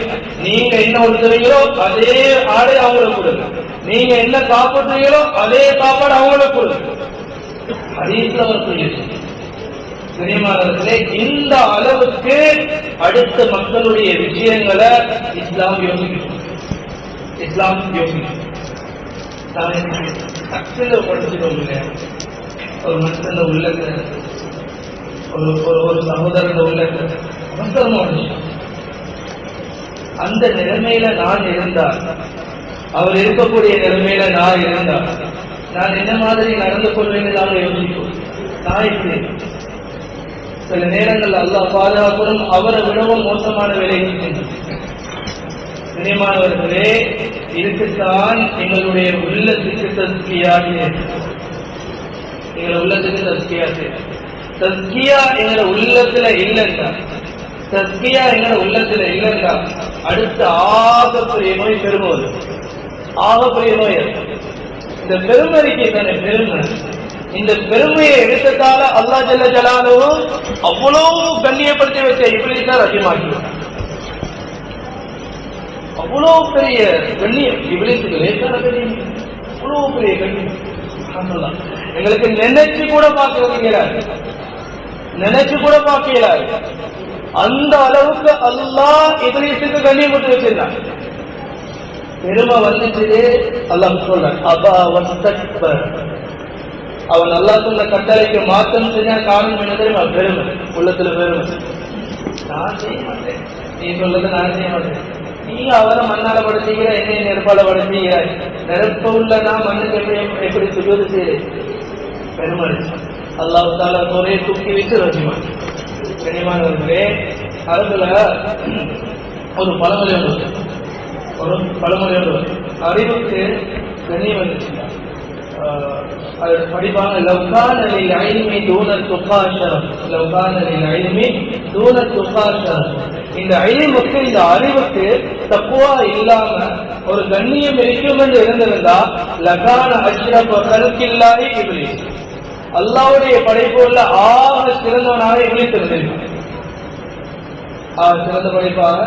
நீங்க என்ன உடுத்துறீங்களோ அதே ஆடை அவங்களுக்கு கொடுங்க. நீங்க என்ன சாப்பிடுறீங்களோ அதே சாப்பாடு அவங்களுக்கு கொடுங்க. ஹதீஸ்ல வரக்கூடிய கனிமானவர்களே, இந்த அளவுக்கு அடுத்த மக்களுடைய விஷயங்களை இஸ்லாம் யோசிக்கும். இஸ்லாம் யோசிக்கும். படிச்சுக்கோங்க. ஒரு மனுஷன் உள்ளது, ஒரு சகோதரன் உள்ளது அவசரமா அந்த நிலைமையில நான் இருந்தால், அவர் இருக்கக்கூடிய நிலைமையில நான் இருந்தால், நான் என்ன மாதிரி நடந்து கொள்வேன்னு நாங்கள் யோசிப்போம். நான் இப்படி சில நேரங்கள் அல்லாஹ் பாதுகாப்புடன் அவரை விடவும் மோசமான வேலைகள் கண்ணியமானவர்களே, இதுக்குத்தான் எங்களுடைய உள்ளத்துக்கு தஸ்கியாகி, எங்களை உள்ளத்துக்கு தஸ்கியாகி, தஸ்கியா எங்களை உள்ளத்துல இல்லைன்னா, தஸ்கியா எங்களை உள்ளத்துல இல்லைன்னா அடுத்த ஆகப்பெரிய நோய் பெருமோது. ஆகப்பெரிய நோய் இந்த பெருமதிக்கு தானே பெருமை. இந்த பெருமையை எடுத்ததால அல்லாஹ் ஜல்ல ஜலாலுஹு அவ்வளவு கண்ணியப்படுத்தி வச்ச இப்லீஸை ரஜிமாக்கி, அவ்வளவு பெரிய கண்ணியம் இப்லீஸுக்கு லேசான கண்ணியம், அவ்வளவு பெரிய கண்ணியம். எங்களுக்கு நினைச்சு கூட பார்க்க, நினைச்சு கூட பார்க்கல. அந்த அளவுக்கு அல்லாஹ் இப்லீஸுக்கு கண்ணியப்பட்டு வச்சிருந்தாங்க. பெருமை வந்துச்சு. அல்லாஹ் சொல்றான், அபா வஸ்தக்பர், அவன் அல்லாஹ் சொன்ன கட்டளைக்கு மாற்றம் செஞ்சா காரணம் என்ன தெரியுமா? பெருமை. உள்ளத்துல பெருமை. நான் செய்ய மாட்டேன், நீ சொல்றது நான் செய்ய மாட்டேன். நீங்க அவரை மண்ணால படுத்தீங்க, என்னை நெருப்பால படுத்தீங்க. நெருப்ப உள்ளனா மண்ணுக்கு எப்படி சுஜூது செய்யுது? பெருமை. அல்லாஹ் தாலா ஒரே தூக்கி விட்டு ரஜிமா. கனிமானவர்களே, அரபுல ஒரு பழமொழி ஒன்று, ஒரு பழமொழி ஒன்று, அறிவுக்கு கண்ணி வந்துச்சு. அது படிப்பாங்க, லவ்கான லில் இல்மி தூன துகாஷரம், லவ்கான லில் இல்மி தூன துகாஷரம். இந்த இல்முக்கு, இந்த அறிவுக்கு தக்குவா இல்லாம ஒரு கண்ணியம் இருக்கும் என்று இருந்திருந்தா லகான அஷ்ரஃப கல்கில்லாஹி இப்லீஸ், அல்லாஹ்வுடைய படைப்புள்ள ஆக சிறந்தவனாக இப்லீஸ் இருந்திருப்பான். சிறந்த படைப்பாக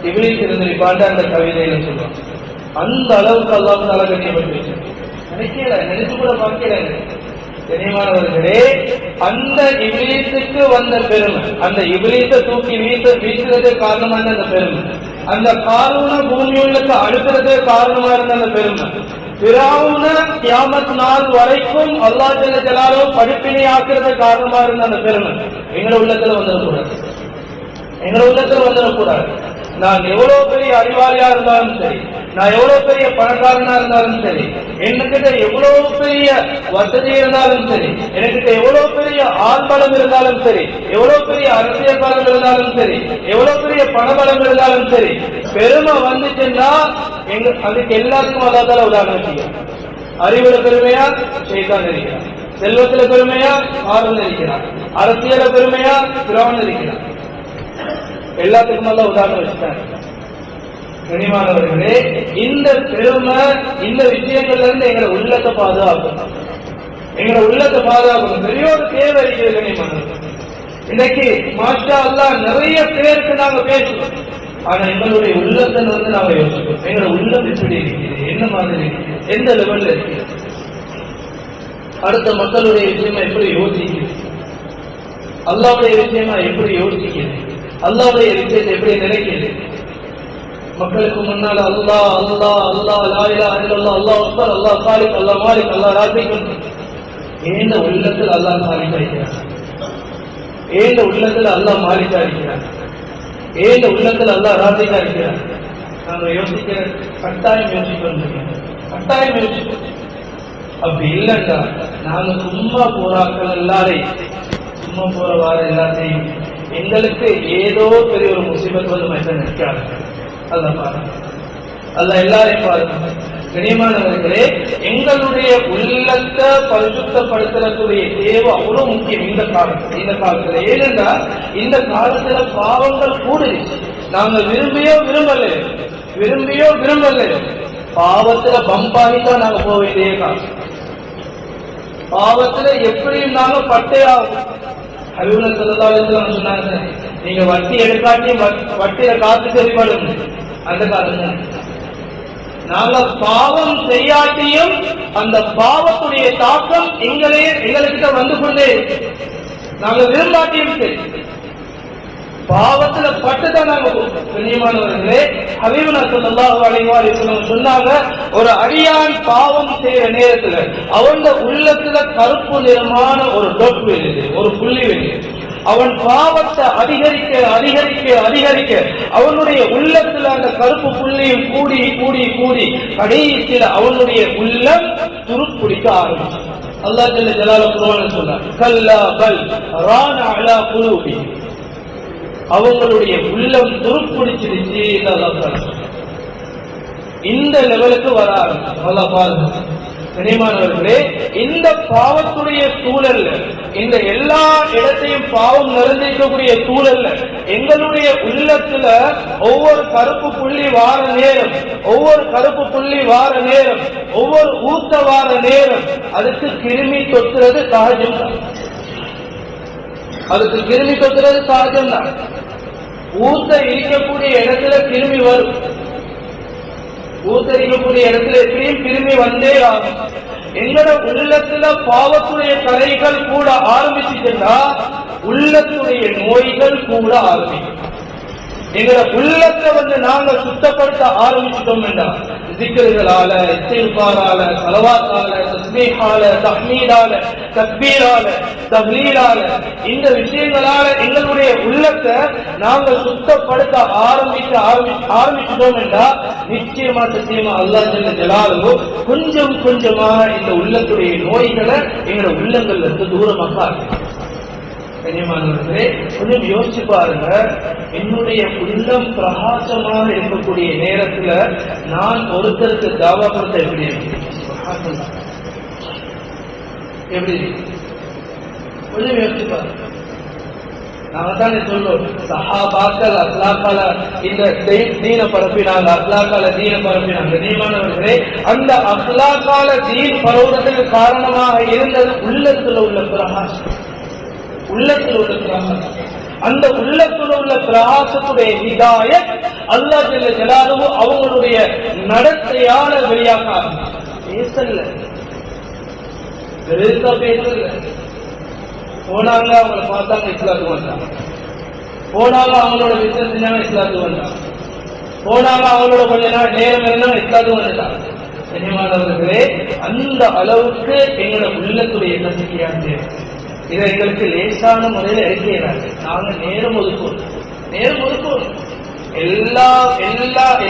இப்லீஸ் இருந்திருப்பான் அந்த கவிதையில சொல்லுவாங்க. அந்த அளவுக்கு அல்லாஹ் தஆலா கண்ணியப்பட்டு நினைக்கல, நினைச்சு கூட பார்க்கல. கண்ணியமானவர்களே, அந்த இப்லீஸுக்கு வந்த பெருமை, அந்த இப்லீஸை தூக்கி வீசுறது காரணமான அந்த பெருமை, அந்த காரூன பூமியுள்ளுக்கு அடுக்கிறது காரணமா இருந்த அந்த பெருமை, ஃபிரௌன கியாமத் நாள் வரைக்கும் அல்லாஹ் ஜல்ல ஜலாலுஹு படிப்பினை ஆக்குறது காரணமா இருந்த அந்த பெருமை எங்க உள்ளத்துல வந்துடக்கூடாது. எங்க உள்ளத்துல வந்துடக்கூடாது. நான் எவ்வளவு பெரிய அறிவாளியா இருந்தாலும் சரி, நான் எவ்வளவு பெரிய பணக்காரனா இருந்தாலும் சரி, என்கிட்ட எவ்வளவு பெரிய வசதி இருந்தாலும் சரி, என்கிட்ட எவ்வளவு பெரிய ஆள்பலம் இருந்தாலும் சரி, எவ்வளவு பெரிய அரசியல் பலம் இருந்தாலும் சரி, எவ்வளவு பெரிய பணபலம் இருந்தாலும் சரி, பெருமை வந்துச்சுன்னா அதுக்கு எல்லாத்துக்கும் அல்லாஹ் உதாரணம் செய்யும். அறிவுல பெருமையா ஷைத்தான் இருக்கிறான், செல்வத்துல பெருமையா ஆர்வம் இருக்கிறான், அரசியல பெருமையா ஃபிரௌன் இருக்கிறான். எல்லாத்துக்கும் எல்லாம் உதாரணம் வச்சுட்டாங்க. கனிமானவர்களே, இந்த பெருமை, இந்த விஷயங்கள்ல இருந்து எங்களை உள்ளத்தை பாதுகாக்கணும், எங்களை உள்ளத்தை பாதுகாக்கணும். பெரிய ஒரு தேவை இருக்குது கனிமானவர்கள். இன்னைக்கு மாஷா அல்லாஹ் நிறைய பேருக்கு நாங்க பேசுவோம், ஆனா எங்களுடைய உள்ளத்துல வந்து நாங்க யோசிப்போம், எங்களோட உள்ளம் எப்படி இருக்குது, என்ன மாதிரி இருக்குது, எந்த லெவல்ல இருக்கு, அடுத்த மக்களுடைய விஷயமா எப்படி யோசிக்குது, அல்லாஹ்வுடைய விஷயமா எப்படி யோசிக்குது, அல்லாஹ்வுடைய விஷயத்தை எப்படி நினைக்குது. மக்களுக்கு முன்னால அல்லாஹ் அல்லாஹ் அல்லாஹ் லா இலாஹ இல்லல்லாஹ் அல்லாஹ் அக்பர் அல்லாஹ் காலிக் அல்லாஹ் மாலிக் அல்லாஹ் ராசிக், ஏந்த உள்ளத்தில் அல்லாஹ் மாலிக் இருக்கிறான், ஏந்த உள்ளத்தில் அல்லாஹ் மாலிக் இருக்கிறான், ஏந்த உள்ளத்தில் அல்லாஹ் ராசிக் இருக்கிறான். நாங்க யோசிக்கிற கட்டாயம் யோசிக்கணும், கட்டாயம் யோசிக்கணும். அப்படி இல்லைண்டா நாங்க சும்மா போராக்கள் எல்லாரையும், சும்மா போற வார எல்லாத்தையும் எங்களுக்கு ஏதோ பெரிய ஒரு முசீபத் வந்து மனிதன் நிற்காது. அதான் பாருங்க, அல்ல எல்லாரையும் பாருங்க. கனிமானவர்களே, எங்களுடைய உள்ளத்தை பரிசுத்தப்படுத்தக்கூடிய தேவை அவ்வளவு முக்கியம் இந்த காலத்துல. ஏனென்றா இந்த காலத்துல பாவங்கள் கூடுச்சு. நாங்க விரும்பியோ விரும்பல பாவத்துல பம்பாகித்தான் நாங்க போக வேண்டிய காலம். பாவத்துல எப்படியும் நாங்க பட்டே ஆகும். ஹபீபுல்லாஹ் ஸல்லல்லாஹு அலைஹி வஸல்லம் சொன்னாங்க, நீங்க வட்டி எடுக்காட்டியும் வட்டியில காத்து சரிபடும். அந்த காரணம் நாங்க பாவம் செய்யாட்டியும் அந்த பாவத்துடைய தாக்கம் எங்கள்கிட்ட வந்து கொண்டே, நாங்க விரும்பாட்டியும் சரி பாவத்துல பட்டுதான் நாங்க. கண்ணியமானவர்களே, ஹபீபுல்லாஹ் ஸல்லல்லாஹு அலைஹி வஸல்லம் சொன்னாங்க, ஒரு அடியான் பாவம் செய்யற நேரத்துல அவன் உள்ளத்துல கருப்பு நிறமான ஒரு டொட் வெளியுது, ஒரு புள்ளி வெளியுது. அவன் பாவத்தை அதிகரிக்க அதிகரிக்க அதிகரிக்க அவனுடைய உள்ளத்துல அந்த கருப்பு புள்ளியும் கூடி கூடி கூடி கடைசியில அவனுடைய உள்ளம் துருப்பிடிக்க ஆரம்பிச்சு. அல்லாஹ் ஜல்ல ஜலாலுஹு குர்ஆன்ல சொன்னார், கல்லா பல் ரான அலா குலூபி, அவங்களுடைய உள்ளம் துருப்பிடிச்சிருச்சு. இந்த லெவலுக்கு வர ஆரம்பிச்சு. அல்லாஹ் பாருங்க கண்ணியமானவர்களே, இந்த பாவத்துடைய சூழல்ல, இந்த எல்லா இடத்தையும் பாவம் நிறைந்திருக்கக்கூடிய சூழல்ல எங்களுடைய உள்ளத்துல ஒவ்வொரு கருப்பு புள்ளி வார நேரம், ஒவ்வொரு கருப்பு புள்ளி வார நேரம், ஒவ்வொரு ஊத்த வார நேரம் அதுக்கு கிருமி தொத்துறது சகஜம் தான். அதுக்கு கிருமி தொத்துறது சகஜம் தான். ஊத்த இருக்கக்கூடிய இடத்துல கிருமி வரும். ஊத்தரிக்கக்கூடிய இடத்துல எப்படியும் கிருமி வந்தே ஆகும். எங்களோட உள்ளத்துல பாவத்துடைய கரைகள் கூட ஆரம்பிச்சுட்டா உள்ளத்துடைய நோய்கள் கூட ஆரம்பிக்கும். எங்களோட உள்ளத்தை நாங்க சுத்தப்படுத்த ஆரம்பிச்சிட்டோம் என்றால் ذிக்ருகளால, இஸ்திக்பாரால, ஸலவாத்தால, தஸ்பீஹால, தஹ்மீதால, தக்பீரால, தஹ்லீலால, இந்த விஷயங்களால எங்களுடைய உள்ளத்தை நாங்க சுத்தப்படுத்த ஆரம்பிச்சிட்டோம் என்றால் நிச்சயமா அல்லாஹ் ஜல்ல ஜலாலுஹு கொஞ்சம் கொஞ்சமாக இந்த உள்ளத்துடைய நோய்களை எங்களோட உள்ளங்கள்ல இருந்து தூரமாக ஆகும். கண்ணியமானவர்களே, கொஞ்சம் யோசிச்சு பாருங்க, என்னுடைய உள்ளம் பிரகாசமாக இருக்கக்கூடிய நேரத்துல நான் ஒருத்தருக்கு தாவா கொடுத்த எப்படி எப்படி கொஞ்சம் யோசிச்சு பாருங்க. நாங்க தானே சொல்றோம், சஹாபாக்கள் அஸ்லாக்கால இந்த தீன பரப்பினாங்க, அஸ்லாக்கால தீன பரப்பினாங்க. கண்ணியமானவர்களே, அந்த அஸ்லாக்கால தீன் பரவுவதற்கு காரணமாக இருந்தது உள்ளத்துல உள்ள பிரகாசம். உள்ளத்தில் உள்ள பிரகாசம், அந்த உள்ளத்தில் உள்ள பிரகாசத்துடைய ஹிதாயத் அல்லாஹ் ஜல்ல ஜலாலுஹு அவங்களுடைய நடத்தையால வெளியாக பேசல, பெருசா பேசல. போனாங்க, அவங்களை பார்த்தாங்க, இஸ்லாத்துக்கு வந்தாங்க. போனாங்க, அவங்களோட பிசினஸ் செஞ்சாங்க, இஸ்லாத்துக்கு வந்தாங்க. போனாங்க, அவங்களோட கொஞ்ச நாள் நேரம் இருந்தாங்க, இஸ்லாத்துக்கு வந்துட்டாங்க. கண்ணியமானவர்களே, அந்த அளவுக்கு எங்களோட உள்ளத்துடைய கசிக்கையாக இதை எங்களுக்கு லேசான முறையில் இறக்கிறாங்க. நாங்க நேரம் ஒதுக்குவோம்.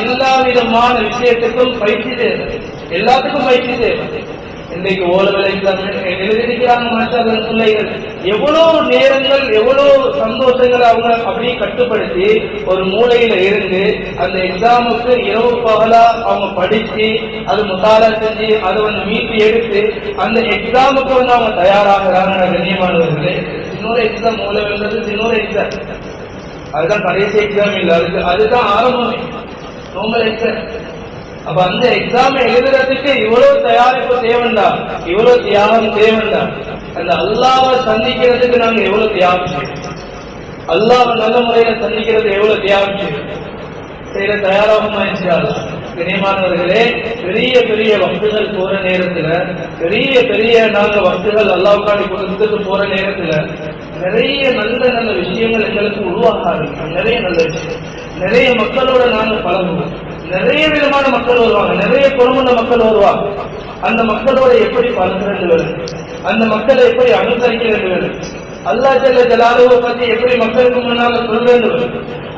எல்லா விதமான விஷயத்துக்கும் பயிற்சி தேவை, எல்லாத்துக்கும் பயிற்சி தேவை. இன்றைக்கு ஓலவெளி எக்ஸாம் எழுதிருக்கிறாங்க மாஷாஅல்லாஹ் பிள்ளைகள். எவ்வளவு நேரங்கள், எவ்வளவு சந்தோஷங்களை அவங்க அப்படியே கட்டுப்படுத்தி ஒரு மூலையில இருந்து அந்த எக்ஸாமுக்கு இரவு பகலா அவங்க படிச்சு அது முத்தாலா செஞ்சு அதை மீட்டு எடுத்து அந்த எக்ஸாமுக்கு அவங்க தயாராகிறாங்க. கண்ணியமானவர்களே, இன்னொரு எக்ஸாம் மூலவெளின்றது இன்னொரு எக்ஸாம், அதுதான் கடைசி எக்ஸாம் இல்லை, அதுதான் ஆரம்பமே நோம்பல் எக்ஸாம். அப்ப அந்த எக்ஸாம் எழுதுறதுக்கு இவ்வளவு தயாரிப்பு தேவைண்டா, இவ்வளவு தியாகம் தேவைண்டா. அந்த அல்லாஹ்வை சந்திக்கிறதுக்கு நாங்க எவ்வளவு தியாகம் செய்யணும், அல்லாஹ்வை நல்ல முறையில சந்திக்கிறது எவ்வளவு தியாகம் செய்யணும், செய்யற தயாராகுமா இன்ஷாஅல்லாஹ். கண்ணியமானவர்களே, பெரிய பெரிய வக்துகள் போற நேரத்துல, பெரிய நாங்க வக்துகள் அல்லாஹ்வுக்காண்டி கொடுத்துட்டு போற நேரத்துல நிறைய நல்ல நல்ல விஷயங்கள் எங்களுக்கு உருவாக ஆரம்பிக்கும். நிறைய நல்ல விஷயம், நிறைய மக்களோட நாங்க பழகுவோம். நிறைய விதமான மக்கள் வருவாங்க, நிறைய குடும்ப மக்கள் வருவாங்க. அந்த மக்களோட எப்படி பழகிறது வேணும், அந்த மக்களை எப்படி அனுசரிக்கிறது வேணும், அல்லாஹ் ஜல்ல ஜலாலுஹு பத்தி எப்படி மக்களுக்கு முன்னால சொல்ல வேண்டும்.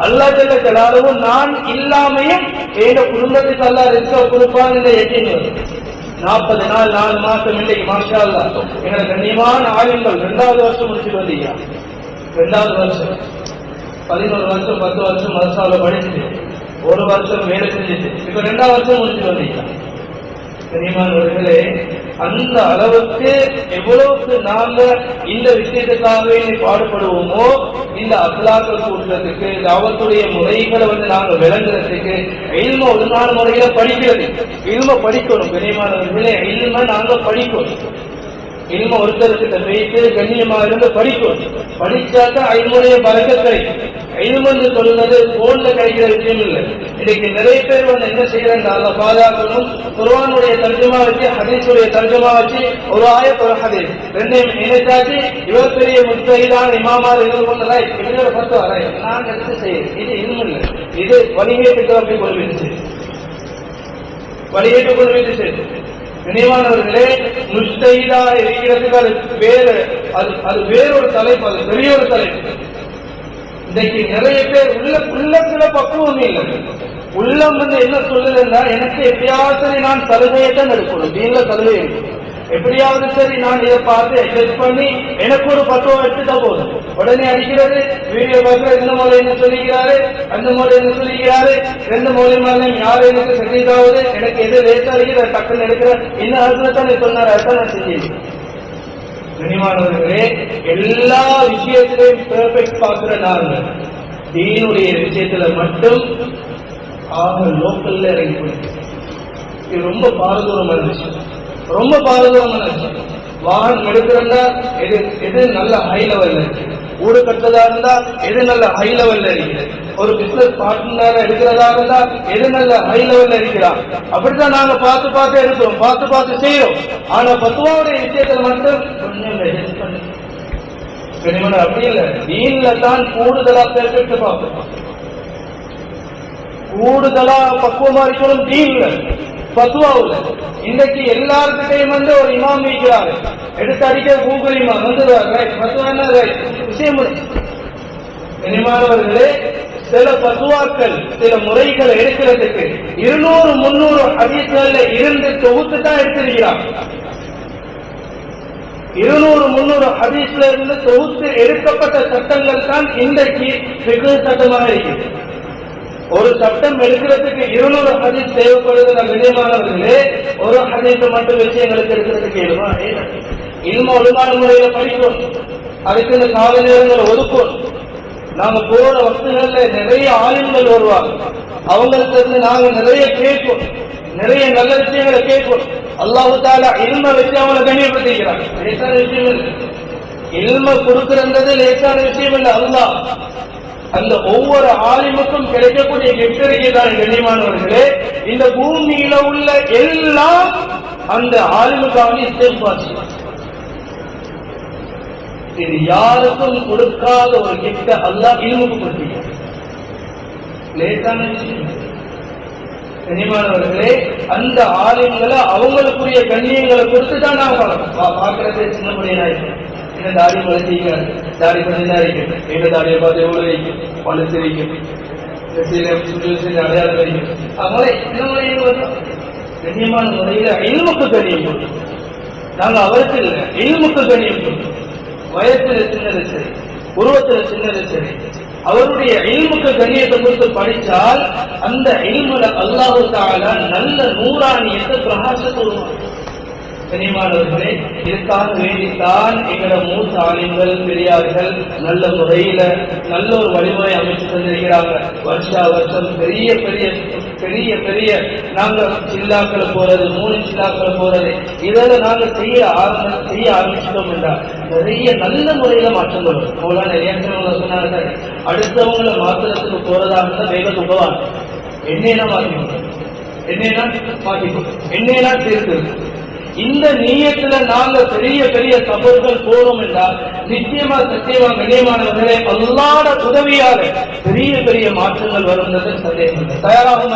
அல்லாஹ் ஜல்ல ஜலாலுஹு நான் இல்லாமையும் எங்க குடும்பத்துக்கு அல்லாஹ் ரிஸ்க கொடுப்பான்னு இந்த எட்டின் 40 நாள் 4 மாசம் இன்னைக்கு மாஷா அல்லாஹ் எங்களை கண்ணியமான ஆளுங்கள் 2வது வருஷம் முடிச்சுட்டு வந்தீங்க. 2வது வருஷம் 11 வருஷம் 10 வருஷம் மதரசாவில் படிச்சுட்டு 1 வருஷம் வேலை செஞ்சுட்டு இப்ப 2வது வருஷம் முடிச்சுட்டு வந்தீங்க. கண்ணியமானவர்களே, அந்த அளவுக்கு எவ்வளவுக்கு நாங்க இந்த விஷயத்துக்காகவே பாடுபடுவோமோ, இந்த அஸ்லாக்கள் கூட்டுறதுக்கு, தாவத்துடைய முறைகளை நாங்க விளங்குறதுக்கு, இல்ம ஒழுங்கான முறையில படிக்கிறது, இல்ம படிக்கணும். கண்ணியமானவர்களே, இல்ம நாங்க படிக்கணும். இல்ம ஒருத்தருக்கு பேசி கண்ணியமா இருந்து படிக்கும். படிச்சாதான் ஐல்முடைய பறக்கத் கிடைக்கும். இல்மு சொல்றது போன்ல கிடைக்கிற விஷயம் இல்லை. இன்னைக்கு நிறைய பேர் என்ன செய்யறாங்க, அதை பாதுகாக்கணும். குர்ஆனுடைய தர்ஜுமா வச்சு ஹதீஸுடைய தர்ஜுமா வச்சு ஒரு ஆயத் ஒரு ஹதீஸ் ரெண்டையும் இணைச்சாச்சு. இவர் பெரிய முஸ்தஹிதான இமாமார் எதிர்கொண்டதா இப்படி ஒரு பத்து வர நான் எடுத்து செய்யுது. இது இல்மு இல்லை, இது வழிகேட்டுக்கு அப்படி கொள்விச்சு, வழிகேட்டு கொள்விச்சு. நினைவானவர்களே, முஸ்தஹிதாக இருக்கிறதுக்கு அது வேறொரு தலைப்பு, அது பெரிய ஒரு தலைப்பு. இன்னைக்கு நிறைய பேர் உள்ளத்துல பக்குவம் இல்லை. உள்ளம் என்ன சொல்லுதுன்னா, எனக்கு எப்படியாவது நான் சலுகையை தான் எடுக்கணும், நீங்க சலுகை எடுக்கணும். எப்படியாவது சரி நான் இதை பார்த்து அட்ஜஸ்ட் பண்ணி எனக்கு ஒரு பக்குவம் எடுத்துட்டா போதும். உடனே அடிக்கிறது, வீடியோ பார்க்கிற இந்த மூலம் என்ன சொல்லிக்கிறாரு, அந்த மூலம் என்ன சொல்லிக்கிறாரு, ரெண்டு மூலியமாலையும் யார் எனக்கு செஞ்சாவது, எனக்கு எது லேசா இருக்கிற டக்குன்னு எடுக்கிற இன்னும் அதுதான் சொன்னார், அதுதான் நான் செஞ்சேன். கனிமானவர்களே, எல்லா விஷயத்திலையும் பெர்ஃபெக்ட் பார்க்கிற நாங்க தீனுடைய விஷயத்துல மட்டும் லோக்கல்ல இறங்கி போயிருக்கு. இது ரொம்ப பாரதூரமான விஷயம், ரொம்ப பாரதூரமான விஷயம். வாகனம் எடுக்கிறதா எது நல்ல ஹை லெவல்ல இருக்கு, ஊடு கட்டுறதா இருந்தா எது நல்ல ஹை லெவல்ல இருக்குது, ஒரு பிசினஸ் பார்ட்னர் எடுக்கிறதா இருந்தா எது நல்ல ஹை லெவல்ல இருக்கிறான். அப்படித்தான் நாங்க பார்த்து பார்த்து எடுக்கிறோம், பார்த்து பார்த்து செய்யறோம். ஆனா பத்துவாவுடைய விஷயத்துல மட்டும் கொஞ்சம் அட்ஜஸ்ட் பண்ணி கனிமன் அப்படி இல்லை. தீன்ல தான் கூடுதலா பெர்ஃபெக்ட் பார்ப்போம், கூடுதலா பக்குவமா இருக்கணும் தீன்ல, பத்துவாவுல. இன்றைக்கு எல்லாருக்கிட்டையும் ஒரு இமாம் வைக்கிறாரு, எடுத்து அடிக்க கூகுள் இமாம் வந்துடுவார், விஷயம். கனிமானவர்களே, சில பத்துவாக்கள் சில முறைகளை எடுக்கிறதுக்கு 200-300 ஹதீஸ்கள்ல இருந்து தொகுத்து தான் எடுத்திருக்கிறார். 200-300 ஹதீஸ்ல இருந்து தொகுத்து எடுக்கப்பட்ட சட்டங்கள் தான் இன்றைக்கு ஃபிக்ஹ் சட்டமாக இருக்கிறது. ஒரு சட்டம் எடுக்கிறதுக்கு 200 ஹதீஸ் தேவைப்படுது. விஜயமானவர்களே, ஒரு ஹதீஸ் மட்டும் வச்சு எங்களுக்கு எடுக்கிறதுக்கு இல்ம ஒழுங்கான முறையில படிக்கும், அதுக்கு இந்த கால நேரங்களை ஒதுக்கும். நாங்க போற வசதிகள்ல நிறைய ஆளுங்கள் வருவாங்க, அவங்களுக்கு இருந்து நாங்க நிறைய கேட்போம், நிறைய நல்ல விஷயங்களை கேட்போம். அல்லாஹ் தஆலா இல்ம வச்சு அவங்களை கண்ணியப்படுத்திக்கிறாங்க. லேசான விஷயம் இல்லை, இல்ம கொடுக்கிறது லேசான விஷயம் இல்லை. அல்லாஹ் அந்த ஒவ்வொரு ஆலிமுக்கும் கிடைக்கக்கூடிய எச்சரிக்கைதான் கண்ணியமானவர்களே. இந்த பூமியில உள்ள எல்லாம் அந்த ஆலிமுக்காக இஸ்திக்பார் செய்வார். இது யாருக்கும் கொடுக்காத ஒரு கிஃப்ட் அல்லாஹ் இல்முக்கு கொடுத்திருக்கிறார். லேசான விஷயம் கண்ணியமானவர்களே, அந்த ஆலிம்களை அவங்களுக்குரிய கண்ணியங்களை கொடுத்துதான் நான் பார்க்கறது. சின்ன முறையினாயிருக்கேன், என்ன தாடி வளர்த்திக்கிறார், தாடி பண்ணிதான் இருக்கிறேன், என்ன தாடியை பார்த்து எவ்வளவு வைக்கும், வளர்த்து வைக்கும், அடையாளம் வைக்கும். அதனால என்ன முறையில் வரும், கண்ணியமான முறையில இல்முக்கு கண்ணியம் கொடுக்கும். நாங்க அவருக்கு இல்லை, இல்முக்கு கண்ணியம் கொடுக்கும். வயசுல சின்னது சரி, உருவத்துல சின்னது சரி, அவருடைய இல்முக்கு கண்ணியத்தை கொடுத்து படித்தால் அந்த இல்முல அல்லாஹ் தஆலா நல்ல நூறானியத்தை பிரகாசத்தை உருவாக்கும். கனிமானவர்களே, இதற்காக வேண்டித்தான் எங்களோட மூத்த ஆலிம்கள் பெரியார்கள் நல்ல முறையில நல்ல ஒரு வழிமுறை அமைச்சு தந்திருக்கிறாங்க. வருஷா வருஷம் பெரிய பெரிய பெரிய பெரிய நாங்க சில்லாக்களை போறது, 3 சில்லாக்களை போறது, இதெல்லாம் நாங்க செய்ய ஆரம்பிச்சிட்டோம் என்றால் நிறைய நல்ல முறையில மாற்றங்கள் வரும். போல நிறைய சொன்னாங்க, அடுத்தவங்களை மாத்திரத்துக்கு போறதா இருந்தா வேகத்து உபவாங்க, என்னென்ன மாற்றிக்கணும், என்னென்ன மாற்றிக்கணும், என்னென்ன தீர்த்து. இந்த நீயத்துல நாங்க பெரிய பெரிய சபர்கள் போறோம் என்றால் நிச்சயமா சத்தியமா கண்ணியமானவர்களே, அல்லாஹ்வுடைய உதவியால பெரிய பெரிய மாற்றங்கள் வரும். சந்தேகம் தயாராகும்.